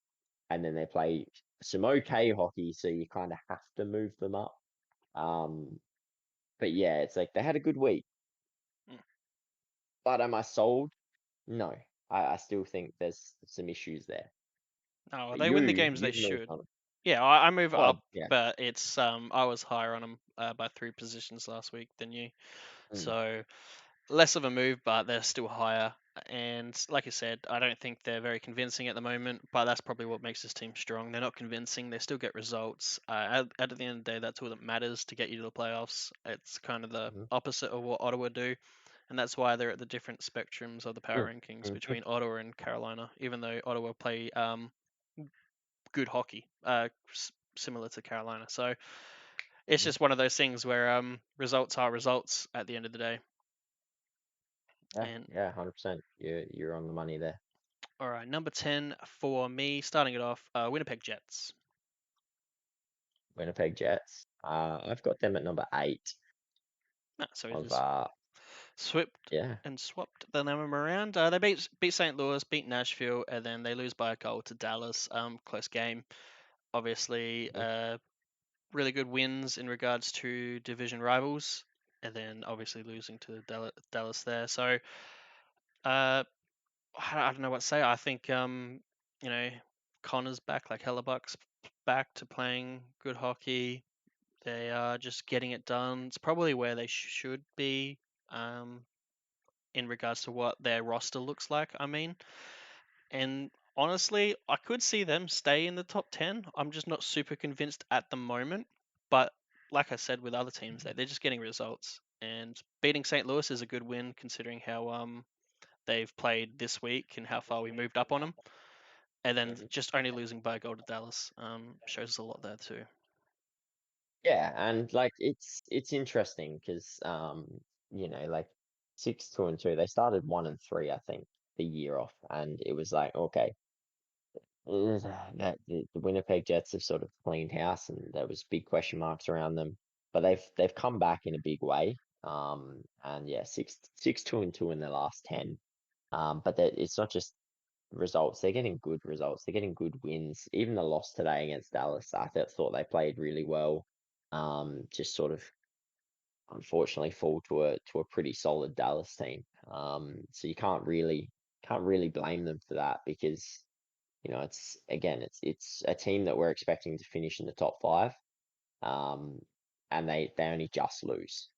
A: and then they play some okay hockey, so you kind of have to move them up. Um, but yeah, it's like they had a good week.
B: Mm.
A: But am I sold? No. I still think there's some issues there.
B: Oh,
A: But
B: they win the
A: you
B: games they
A: you've moved
B: should.
A: on.
B: Yeah, I move
A: Well,
B: up,
A: yeah.
B: but it's I was higher on them by 3 positions last week than you.
A: Mm,
B: So less of a move, but they're still higher. And like I said, I don't think they're very convincing at the moment, but that's probably what makes this team strong. They're not convincing, they still get results. At the end of the day, that's all that matters to get you to the playoffs. It's kind of the
A: mhm,
B: opposite of what Ottawa do, and that's why they're at the different spectrums of the power
A: mm,
B: rankings
A: mhm,
B: between Ottawa and Carolina, even though Ottawa play good hockey, similar to Carolina. So it's
A: mhm.
B: just one of those things where results are results at the end of the day.
A: Yeah,
B: And
A: yeah, 100%. You're on the money there.
B: all right, number 10 for me, starting it off, Winnipeg Jets.
A: Winnipeg Jets. I've got them at number 8
B: So we
A: of
B: just swept
A: yeah.
B: and swapped the name around. They beat St. Louis, beat Nashville, and then they lose by a goal to Dallas. Close game. Obviously,
A: Mhm,
B: really good wins in regards to division rivals, and then obviously losing to Dallas there. So uh, I don't know what to say. I think you know Connor's back, like Hellebuck's back to playing good hockey. They are just getting it done. It's probably where they should be um, in regards to what their roster looks like. I mean, and honestly, I could see them stay in the top 10. I'm just not super convinced at the moment. But like I said with other teams, they're just getting results. And beating St. Louis is a good win considering how they've played this week and how far we moved up on them. And then
A: mhm.
B: just only losing by a goal to Dallas shows us a lot there too.
A: Yeah, and like it's interesting because like 6-2-2, they started 1-3, I think, the year off, and it was like, okay, that the Winnipeg Jets have sort of cleaned house, and there was big question marks around them, but they've come back in a big way. And yeah, 6-2-2 in their last 10. But it's not just results. They're getting good results. They're getting good wins. Even the loss today against Dallas, thought they played really well. Just sort of unfortunately fall to a pretty solid Dallas team. So you can't really blame them for that because it's a team that we're expecting to finish in the top five. Um, and they only just lose.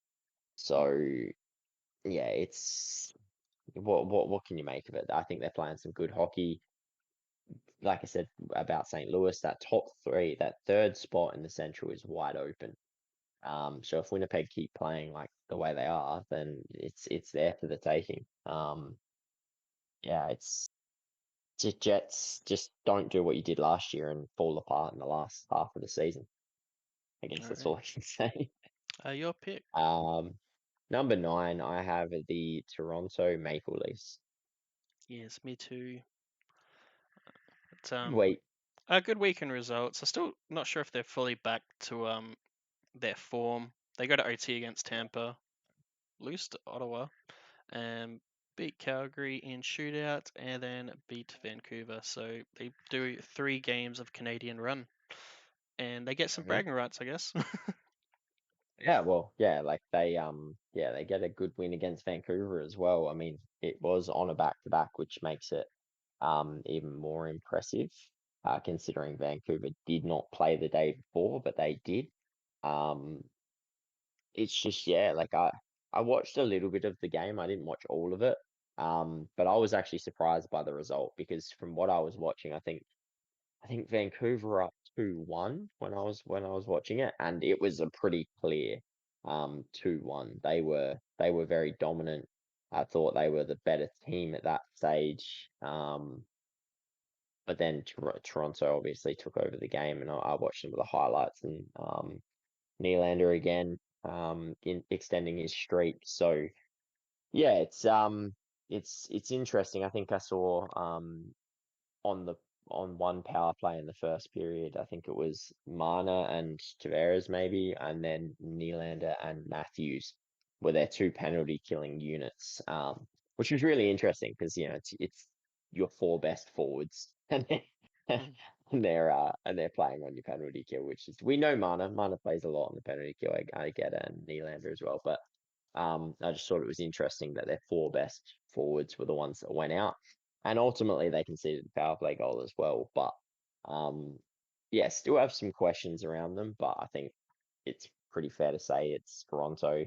A: So yeah, it's what can you make of it? I think they're playing some good hockey. Like I said about St. Louis, that top three, that third spot in the Central is wide open. So if Winnipeg keep playing like the way they are, then it's there for the taking. Yeah, it's Jets just don't do what you did last year and fall apart in the last half of the season. I guess
B: All
A: that's
B: right.
A: all I can say.
B: Your pick.
A: Um, Number nine, I have the Toronto Maple Leafs.
B: Yes, me too. It's
A: Wait,
B: a good weekend results. I'm still not sure if they're fully back to their form. They go to OT against Tampa, lose to Ottawa, and beat Calgary in shootout, and then beat Vancouver. So they do 3 games of Canadian run, and they get some
A: mhm.
B: bragging rights, I guess.
A: Yeah, well, yeah, like they get a good win against Vancouver as well. I mean, it was on a back-to-back, which makes it even more impressive, considering Vancouver did not play the day before, but they did. Um, it's just yeah, like I watched a little bit of the game. I didn't watch all of it. But I was actually surprised by the result because from what I was watching, I think Vancouver were up 2-1 when I was watching it, and it was a pretty clear 2-1. They were very dominant. I thought they were the better team at that stage. But then Toronto obviously took over the game, and I watched some of the highlights, and Nylander again in extending his streak. So yeah, it's interesting. I think I saw on the on one power play in the first period. I think it was Mana and Tavares maybe, and then Nylander and Matthews were their two penalty killing units, which was really interesting because it's your four best forwards and
B: Mm.
A: they're playing on your penalty kill, which is we know Mana plays a lot on the penalty kill. I get it, and Nylander as well, but I just thought it was interesting that their four best forwards were the ones that went out, and ultimately they conceded the power play goal as well. But um, yeah, still have some questions around them, but I think it's pretty fair to say it's Toronto.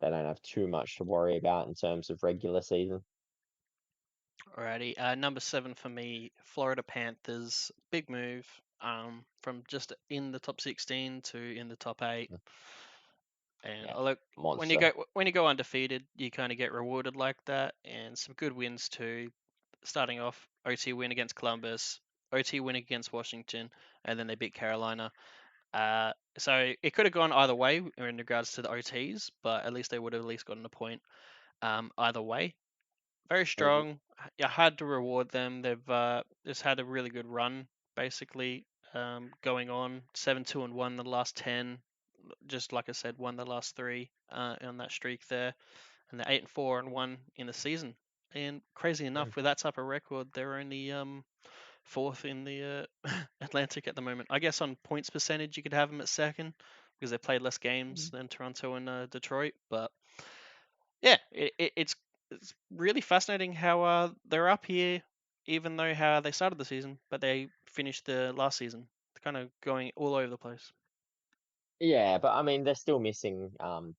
A: They don't have too much to worry about in terms of regular season.
B: Alrighty, number 7 for me, Florida Panthers. Big move, from just in the top 16 to in the top 8. And
A: Yeah,
B: look,
A: monster.
B: when you go undefeated, you kind of get rewarded like that, and some good wins too. Starting off, OT win against Columbus, OT win against Washington, and then they beat Carolina. So it could have gone either way in regards to the OTs, but at least they would have at least gotten a point. Either way, very
A: Mhm.
B: strong. You had to reward them. They've just had a really good run, basically, going on 7-2-1 the last 10. Just like I said, won the last 3 on that streak there, and they're 8-4-1 in the season. And crazy
A: Mm.
B: enough, with that type of record, they're only fourth in the Atlantic at the moment. I guess on points percentage, you could have them at second because they played less games than Toronto and Detroit. But yeah, it's really fascinating how they're up here, even though how they started the season, but they finished the last season. They're kind of going all over the place.
A: Yeah, but I mean they're still missing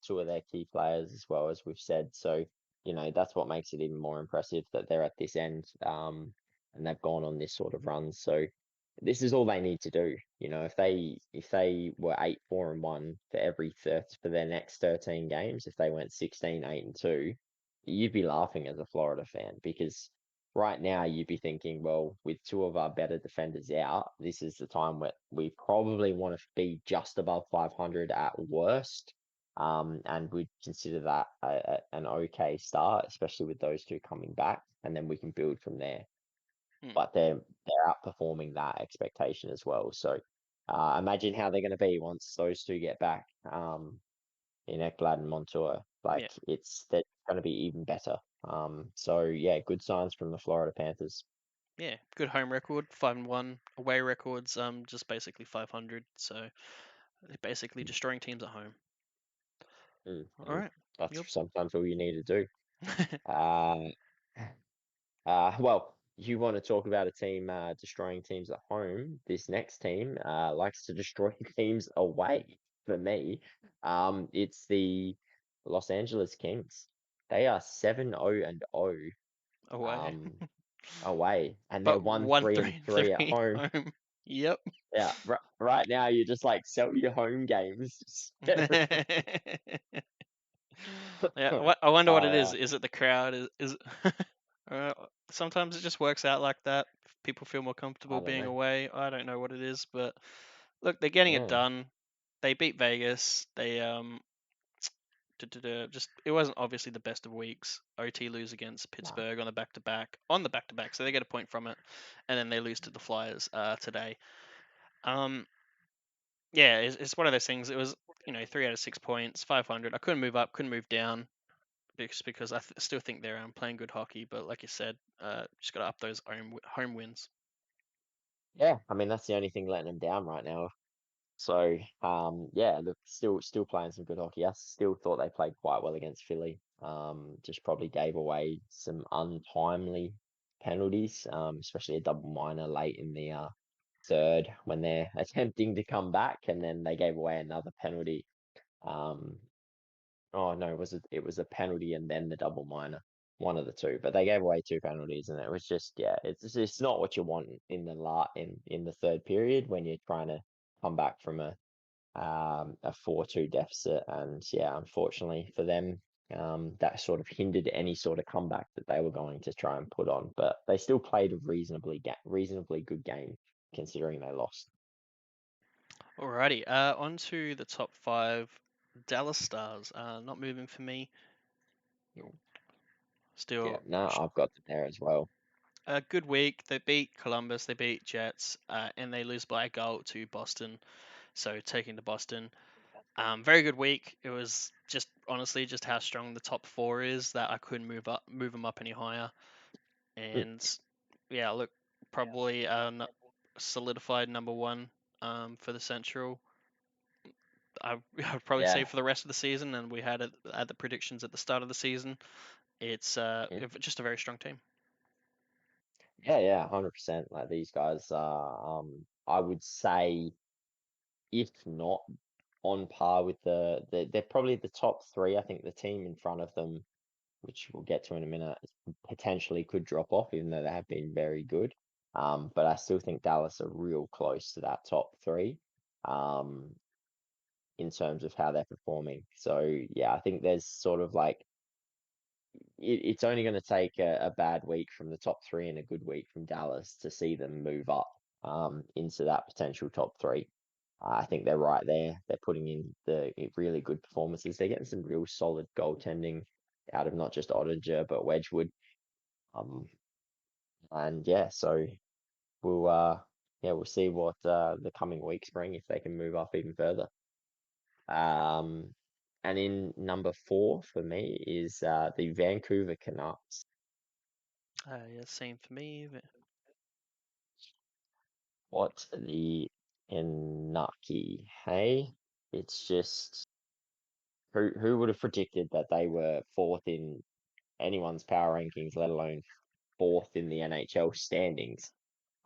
A: two of their key players as well as we've said. So, that's what makes it even more impressive that they're at this end and they've gone on this sort of run. So this is all they need to do. If they were 8-4-1 for for their next 13 games, if they went 16-8-2, you'd be laughing as a Florida fan because right now you'd be thinking, well, with two of our better defenders out, this is the time where we probably want to be just above 500 at worst. And we'd consider that an okay start, especially with those two coming back, and then we can build from there.
B: Hmm.
A: But they're outperforming that expectation as well. So imagine how they're going to be once those two get back. In Ekblad and Montour.
B: Yeah,
A: Like they're going to be even better. So yeah, good signs from the Florida Panthers.
B: yeah. Good home record, 5-1. Away records, just basically 500. So they're basically destroying teams at home. All
A: And
B: right. Yep.
A: that's sometimes all you need to do. Uh, well, you want to talk about a team destroying teams at home. This next team likes to destroy teams away. For me, it's the Los Angeles Kings. They are 7-0-0
B: Away.
A: um, away, and they're
B: But
A: one
B: one
A: three
B: three
A: and
B: and
A: three at
B: three
A: home.
B: home. Yep.
A: Yeah, right now you're just like sell your home games. Just get
B: Yeah,
A: rid-
B: I wonder what it is.
A: uh,
B: Is it the crowd? Is uh, sometimes it just works out like that. People feel more comfortable
A: I don't
B: being
A: know.
B: away. I don't know what it is, but look, they're getting it
A: Yeah,
B: done. They beat Vegas. They just it wasn't obviously the best of weeks. OT lose against
A: nah.
B: Pittsburgh on the back to back, so they get a point from it, and then they lose to the Flyers today. Um, yeah, it's one of those things. It was 3 out of 6 points, 500. I couldn't move up, couldn't move down because I still think they're playing good hockey. But like you said, just got to up those home wins.
A: Yeah, I mean that's the only thing letting them down right now. So yeah, look, still playing some good hockey. I still thought they played quite well against Philly. Just probably gave away some untimely penalties, especially a double minor late in the third when they're attempting to come back, and then they gave away another penalty. Um, oh no, it was a penalty and then the double minor, one of the two. But they gave away two penalties, and it was just yeah, it's not what you want in in the third period when you're trying to come back from a 4-2 deficit. And yeah, unfortunately for them, that sort of hindered any sort of comeback that they were going to try and put on. But they still played a reasonably good game considering they lost.
B: Alrighty, on to the top five. Dallas Stars, not moving for me.
A: Yeah,
B: Still
A: no, I've got them there as well.
B: a good week. They beat Columbus, they beat Jets, and they lose by a goal to Boston. So taking to Boston. Very good week. It was just honestly just how strong the top four is that I couldn't move them up any higher.
A: Mm,
B: And yeah, look, probably solidified number one for the Central. I'd probably say
A: yeah,
B: for the rest of the season, and we had it at the predictions at the start of the season. It's
A: mm,
B: just a very strong team.
A: yeah, 100%. Like these guys are, I would say, if not on par with they're probably the top three. I think the team in front of them, which we'll get to in a minute, potentially could drop off, even though they have been very good. But I still think Dallas are real close to that top three, um, in terms of how they're performing. So yeah, I think there's sort of like it's only going to take a bad week from the top three and a good week from Dallas to see them move up into that potential top three. I think they're right there. They're putting in the really good performances. They're getting some real solid goaltending out of not just Ottinger but Wedgwood. Um, and yeah, so we'll we'll see what the coming weeks bring if they can move up even further. Um, and in number four for me is the Vancouver Canucks.
B: Yeah, same for me.
A: What the Canucky, hey? It's just who would have predicted that they were fourth in anyone's power rankings, let alone fourth in the NHL standings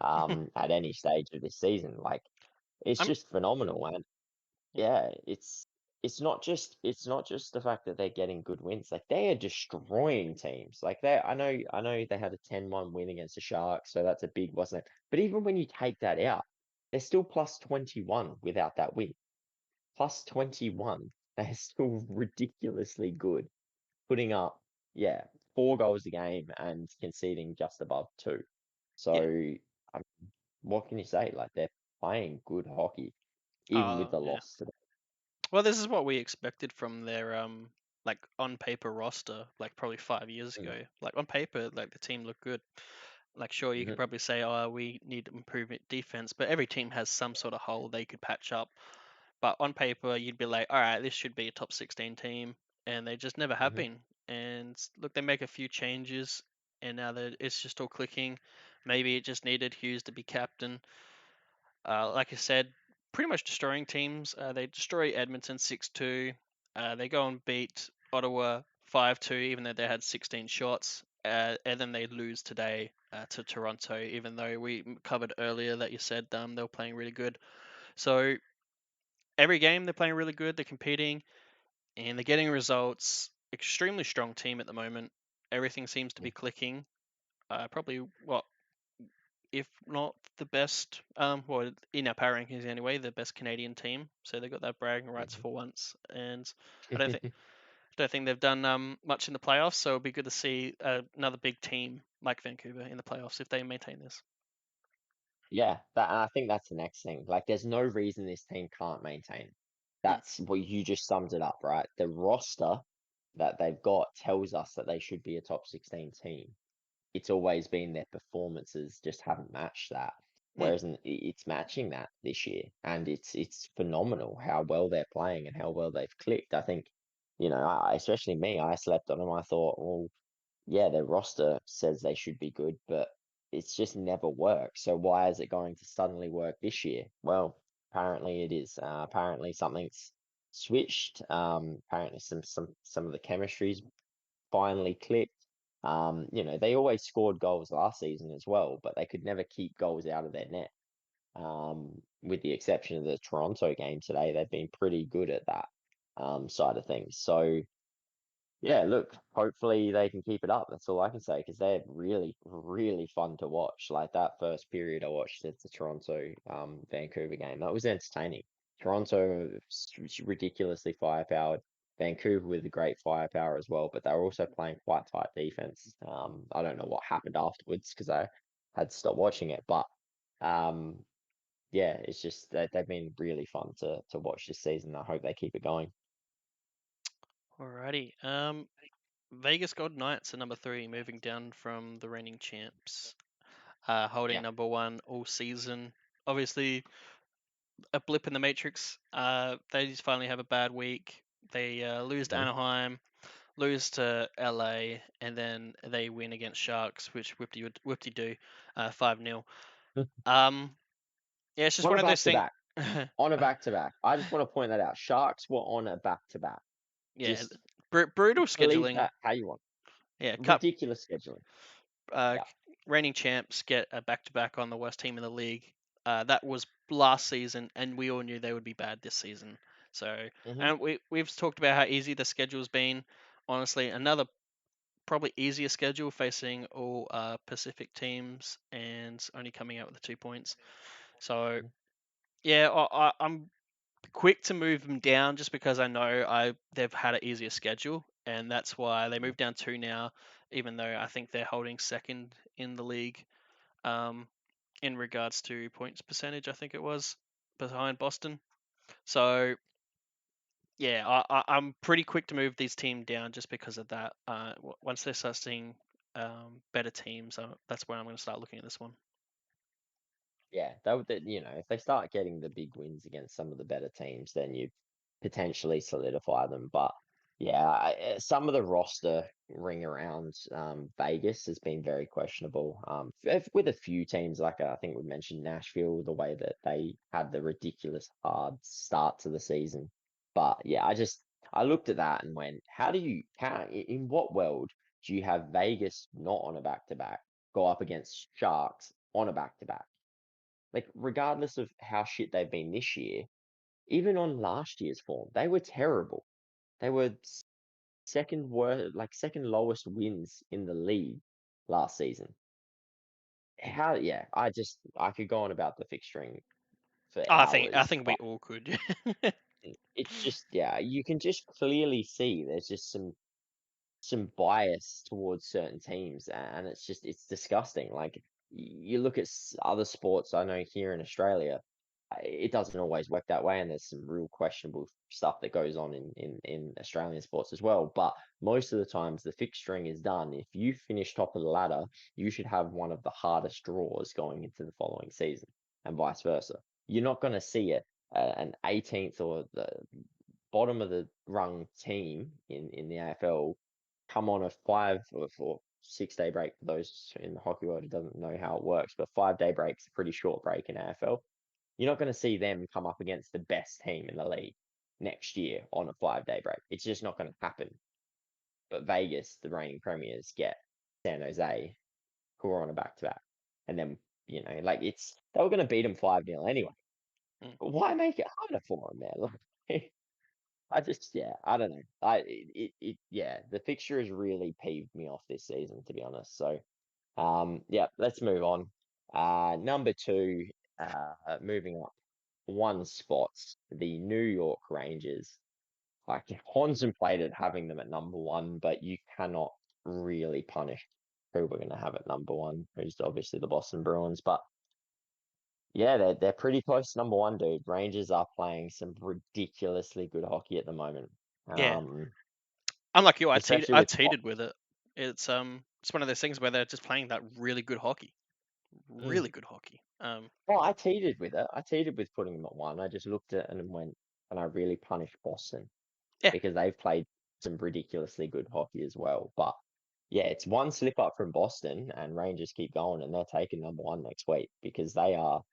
A: at any stage of this season. Like it's
B: I'm
A: just phenomenal, man.
B: yeah.
A: Yeah, it's not just the fact that they're getting good wins. Like they are destroying teams. Like I know they had a 10-1 win against the Sharks, so that's a big, wasn't it? But even when you take that out, they're still plus 21 without that win. Plus 21. They're still ridiculously good. Putting up, yeah. 4 goals a game and conceding just above two.
B: Yeah.
A: So, um, what can you say? Like they're playing good hockey, even with the
B: Yeah.
A: loss today.
B: Well, this is what we expected from their like on paper roster, like probably 5 years
A: Mm,
B: ago. Like on paper, like the team looked good. Like sure, you could
A: mhm,
B: probably say, oh, we need improvement defense, but every team has some sort of hole they could patch up. But on paper, you'd be like, all right, this should be a top 16 team, and they just never have
A: mhm,
B: been. And look, they make a few changes, and now that it's just all clicking. Maybe it just needed Hughes to be captain. Like I said, pretty much destroying teams. They destroy Edmonton 6-2. They go and beat Ottawa 5-2, even though they had 16 shots. And then they lose today to Toronto, even though we covered earlier that you said they were playing really good. So every game they're playing really good. They're competing and they're getting results. Extremely strong team at the moment. Everything seems to
A: mm,
B: be clicking. Probably what, if not the best, well, in our power rankings anyway, the best Canadian team. So they've got that bragging rights
A: mhm.
B: for once, and I don't think they've done much in the playoffs. So it'll be good to see another big team like Vancouver in the playoffs if they maintain this.
A: Yeah, that and I think that's the next thing. Like, there's no reason this team can't maintain.
B: Mm,
A: That's what you just summed it up, right? The roster that they've got tells us that they should be a top 16 team. It's always been their performances just haven't matched that.
B: mm.
A: Whereas it's matching that this year, and it's phenomenal how well they're playing and how well they've clicked. I think, especially me, I slept on them. I thought, well, yeah, their roster says they should be good, but it's just never worked. So why is it going to suddenly work this year? Well, apparently it is. Apparently something's switched. Apparently some of the chemistry's finally clicked. They always scored goals last season as well, but they could never keep goals out of their net. With the exception of the Toronto game today, they've been pretty good at that side of things. So yeah, look, hopefully they can keep it up. That's all I can say because they're really, really fun to watch. Like that first period I watched at the Toronto Vancouver game, that was entertaining. Toronto ridiculously firepowered. Vancouver with a great firepower as well, but they were also playing quite tight defense. I don't know what happened afterwards because I had to stop watching it, but um, yeah, it's just that they've been really fun to watch this season. I hope they keep it going.
B: Alrighty. Vegas Golden Knights are number three, moving down from the reigning champs, holding
A: Yeah.
B: number one all season. Obviously, a blip in the matrix. They just finally have a bad week. They lose to
A: Mhm.
B: Anaheim, lose to LA, and then they win against Sharks, which whoopty do, 5-0. Um, yeah, it's just
A: On
B: one
A: a
B: of
A: back
B: those
A: to
B: things.
A: back. On a back to back. I just want to point that out. Sharks were on a back to back.
B: Yeah,
A: Just
B: brutal
A: believe
B: scheduling.
A: that how you want.
B: Yeah, cup
A: Ridiculous scheduling.
B: uh,
A: Yeah.
B: reigning champs get a back to back on the worst team in the league. That was last season, and we all knew they would be bad this season. So,
A: Hmm.
B: and we've talked about how easy the schedule's been. Honestly, another probably easier schedule facing all Pacific teams and only coming out with the 2 points. So yeah, I'm quick to move them down just because I know they've had an easier schedule, and that's why they moved down two now. Even though I think they're holding second in the league, um, in regards to points percentage, I think it was behind Boston. So yeah, I'm pretty quick to move these team down just because of that. Once they start seeing better teams, that's where I'm going to start looking at this one.
A: Yeah, if they start getting the big wins against some of the better teams, then you potentially solidify them. But yeah, some of the roster ring around Vegas has been very questionable. With a few teams, like I think we mentioned Nashville, the way that they had the ridiculous hard start to the season. But yeah, I looked at that and went, in what world do you have Vegas not on a back to back go up against Sharks on a back to back? Like, regardless of how shit they've been this year, even on last year's form, they were terrible. They were second worst, like second lowest wins in the league last season. Yeah, I could go on about the fixturing for
B: I
A: hours,
B: think we
A: but
B: all could.
A: it's just, yeah, you can just clearly see there's just some. some bias towards certain teams, and it's disgusting. Like you look at other sports I know here in Australia, it doesn't always work that way, and there's some real questionable stuff that goes on in Australian sports as well. But most of the times, the fixturing is done. If you finish top of the ladder, you should have one of the hardest draws going into the following season, and vice versa. You're not going to see an 18th or the bottom of the rung team in the AFL come on a 5 or 6 day break. For those in the hockey world who doesn't know how it works, but 5 day break's a pretty short break in AFL. You're not going to see them come up against the best team in the league next year on a 5 day break. It's just not going to happen. But Vegas, the reigning premiers, get San Jose, who are on a back to back. And then, like they were going to beat them 5-0 anyway.
B: Mm.
A: But why make it harder for them, man? Like, yeah, I don't know. Yeah, the fixture has really peeved me off this season, to be honest. So, yeah, let's move on. Number two, moving up one spot, the New York Rangers. I contemplated having them at number one, but you cannot really punish who we're going to have at number one, who's obviously the Boston Bruins. But yeah, they're pretty close to number one, dude. Rangers are playing some ridiculously good hockey at the moment.
B: Yeah,
A: Um,
B: unlike you,
A: especially
B: I
A: with
B: cheated with it. It's one of those things where they're just playing that
A: Mm.
B: really good hockey.
A: Well, I teetered with it. I teetered with putting them at one. I just looked at it and went, and I really punished Boston
B: Yeah,
A: because they've played some ridiculously good hockey as well. But yeah, it's one slip up from Boston, and Rangers keep going, and they're taking number one next week because they are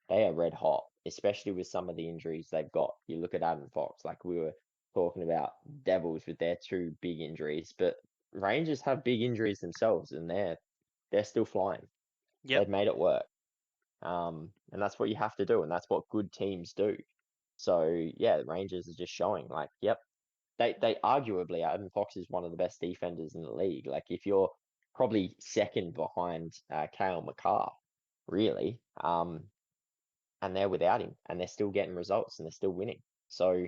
A: red hot, especially with some of the injuries they've got. You look at Adam Fox, like we were talking about Devils with their two big injuries, but Rangers have big injuries themselves, and they're still flying.
B: yep.
A: They've made it work. And that's what you have to do, and that's what good teams do. So yeah, the Rangers are just showing like, yep, they arguably Adam Fox is one of the best defenders in the league. Like if you're probably second behind Kale McCarr, really, and they're without him, and they're still getting results and they're still winning. So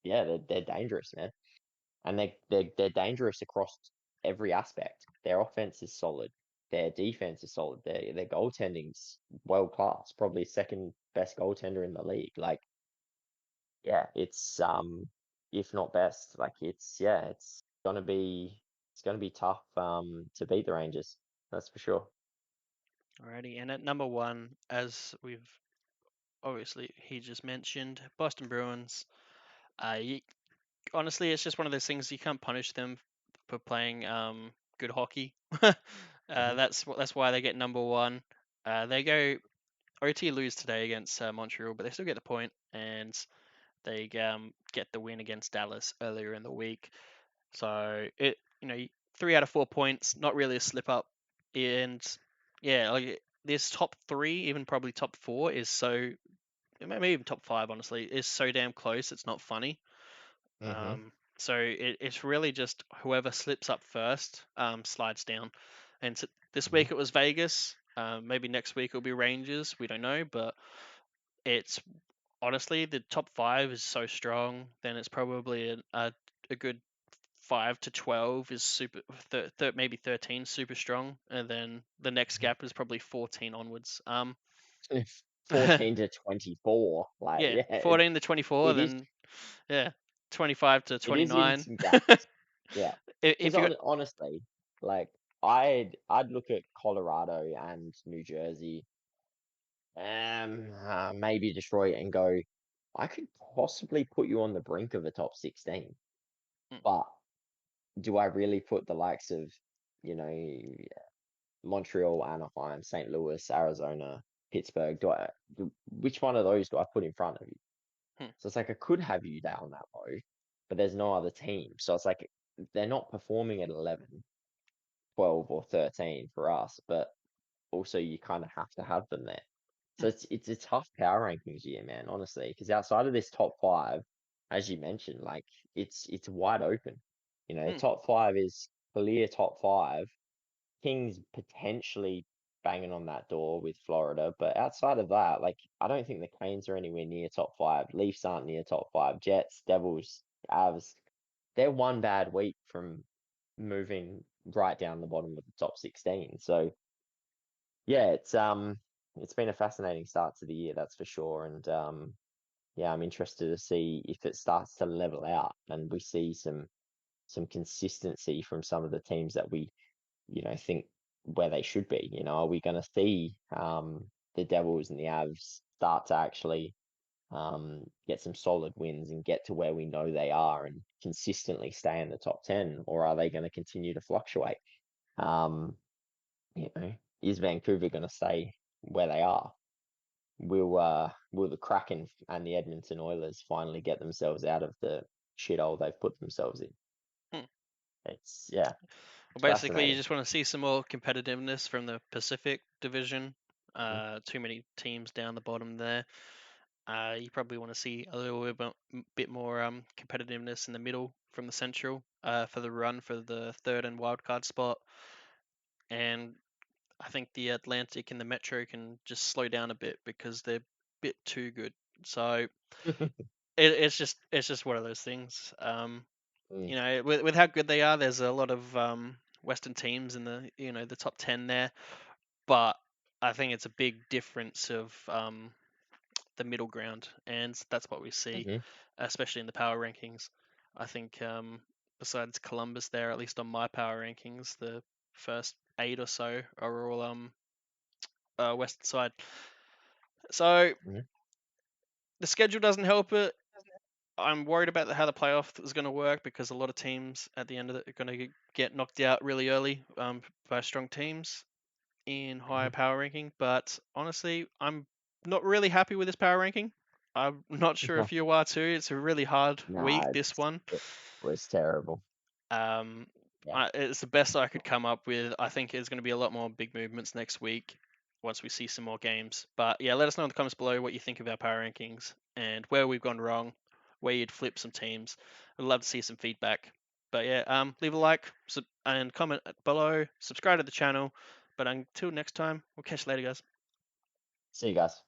A: yeah, they're dangerous, man, and they're dangerous across every aspect. Their offense is solid. Their defense is solid. Their goaltending's world class, probably second best goaltender in the league. Like, yeah, it's if not best. Like it's gonna be tough to beat the Rangers. That's for sure.
B: Alrighty, and at number one, as we've obviously he just mentioned, Boston Bruins. You, honestly, it's just one of those things you can't punish them for playing good hockey.
A: Hmm.
B: That's why they get number one. They go OT lose today against Montreal, but they still get the point, and they get the win against Dallas earlier in the week. So 3 out of 4 points, not really a slip up, and yeah, like this top three, even probably top four, is so maybe even top five, honestly, is so damn close. It's not funny.
A: Hmm.
B: So it's really just whoever slips up first slides down. And this
A: Hmm.
B: week it was Vegas. Maybe next week it'll be Rangers. We don't know, but it's honestly the top five is so strong. Then it's probably a good 5 to 12 is super. Maybe 13 super strong, and then the next gap is probably 14 onwards.
A: 14 to 24. Like,
B: Yeah,
A: yeah,
B: 14 to 24,
A: it is
B: then yeah, 25 to
A: it is in
B: 29.
A: some gaps. Yeah, because
B: If you got
A: honestly, like I'd look at Colorado and New Jersey, maybe Detroit, and go, I could possibly put you on the brink of a top 16,
B: mm,
A: but do I really put the likes of, you know, Montreal, Anaheim, St. Louis, Arizona, Pittsburgh? Which one of those do I put in front of you?
B: mm,
A: So it's like I could have you down that low, but there's no other team. So it's like they're not performing at 11, 12, or 13 for us, but also you kind of have to have them there. So
B: mm,
A: it's a tough power rankings year, man, honestly, because outside of this top five, as you mentioned, like it's wide open.
B: mm,
A: Top five is clear top five. Kings potentially banging on that door with Florida, but outside of that, like I don't think the Canes are anywhere near top five. Leafs aren't near top five. Jets, Devils, Avs, they're one bad week from moving right down the bottom of the top 16. So yeah, it's been a fascinating start to the year, that's for sure. And yeah, I'm interested to see if it starts to level out and we see some consistency from some of the teams that we, think where they should be. Are we going to see the Devils and the Avs start to actually get some solid wins and get to where we know they are and consistently stay in the top 10, or are they going to continue to fluctuate? Um, is Vancouver going to stay where they are? Will the Kraken and the Edmonton Oilers finally get themselves out of the shithole they've put themselves in?
B: Hmm.
A: It's yeah,
B: Well,
A: it's
B: basically, you
A: fascinating.
B: just want to see some more competitiveness from the Pacific Division.
A: Mhm.
B: Too many teams down the bottom there. You probably want to see a little bit more competitiveness in the middle from the Central for the run for the third and wild card spot. And I think the Atlantic and the Metro can just slow down a bit because they're a bit too good. So it's just one of those things.
A: Mm,
B: With how good they are, there's a lot of Western teams in the the top 10 there, but I think it's a big difference of the middle ground, and that's what we see,
A: mhm,
B: especially in the power rankings. I think besides Columbus, there at least on my power rankings, the first 8 or so are all Western side. So
A: mhm,
B: the schedule doesn't help it. I'm worried about how the playoff is going to work because a lot of teams at the end of it are going to get knocked out really early by strong teams in higher
A: mhm.
B: power ranking. But honestly, I'm not really happy with this power ranking. I'm not sure if you are too. It's a really hard week,
A: Nah,
B: this one.
A: it was terrible.
B: Um,
A: Yeah.
B: it's the best I could come up with. I think there's going to be a lot more big movements next week once we see some more games. But yeah, let us know in the comments below what you think of our power rankings and where we've gone wrong, where you'd flip some teams. I'd love to see some feedback. But yeah, leave a like and comment below. Subscribe to the channel. But until next time, we'll catch you later, guys.
A: See you guys.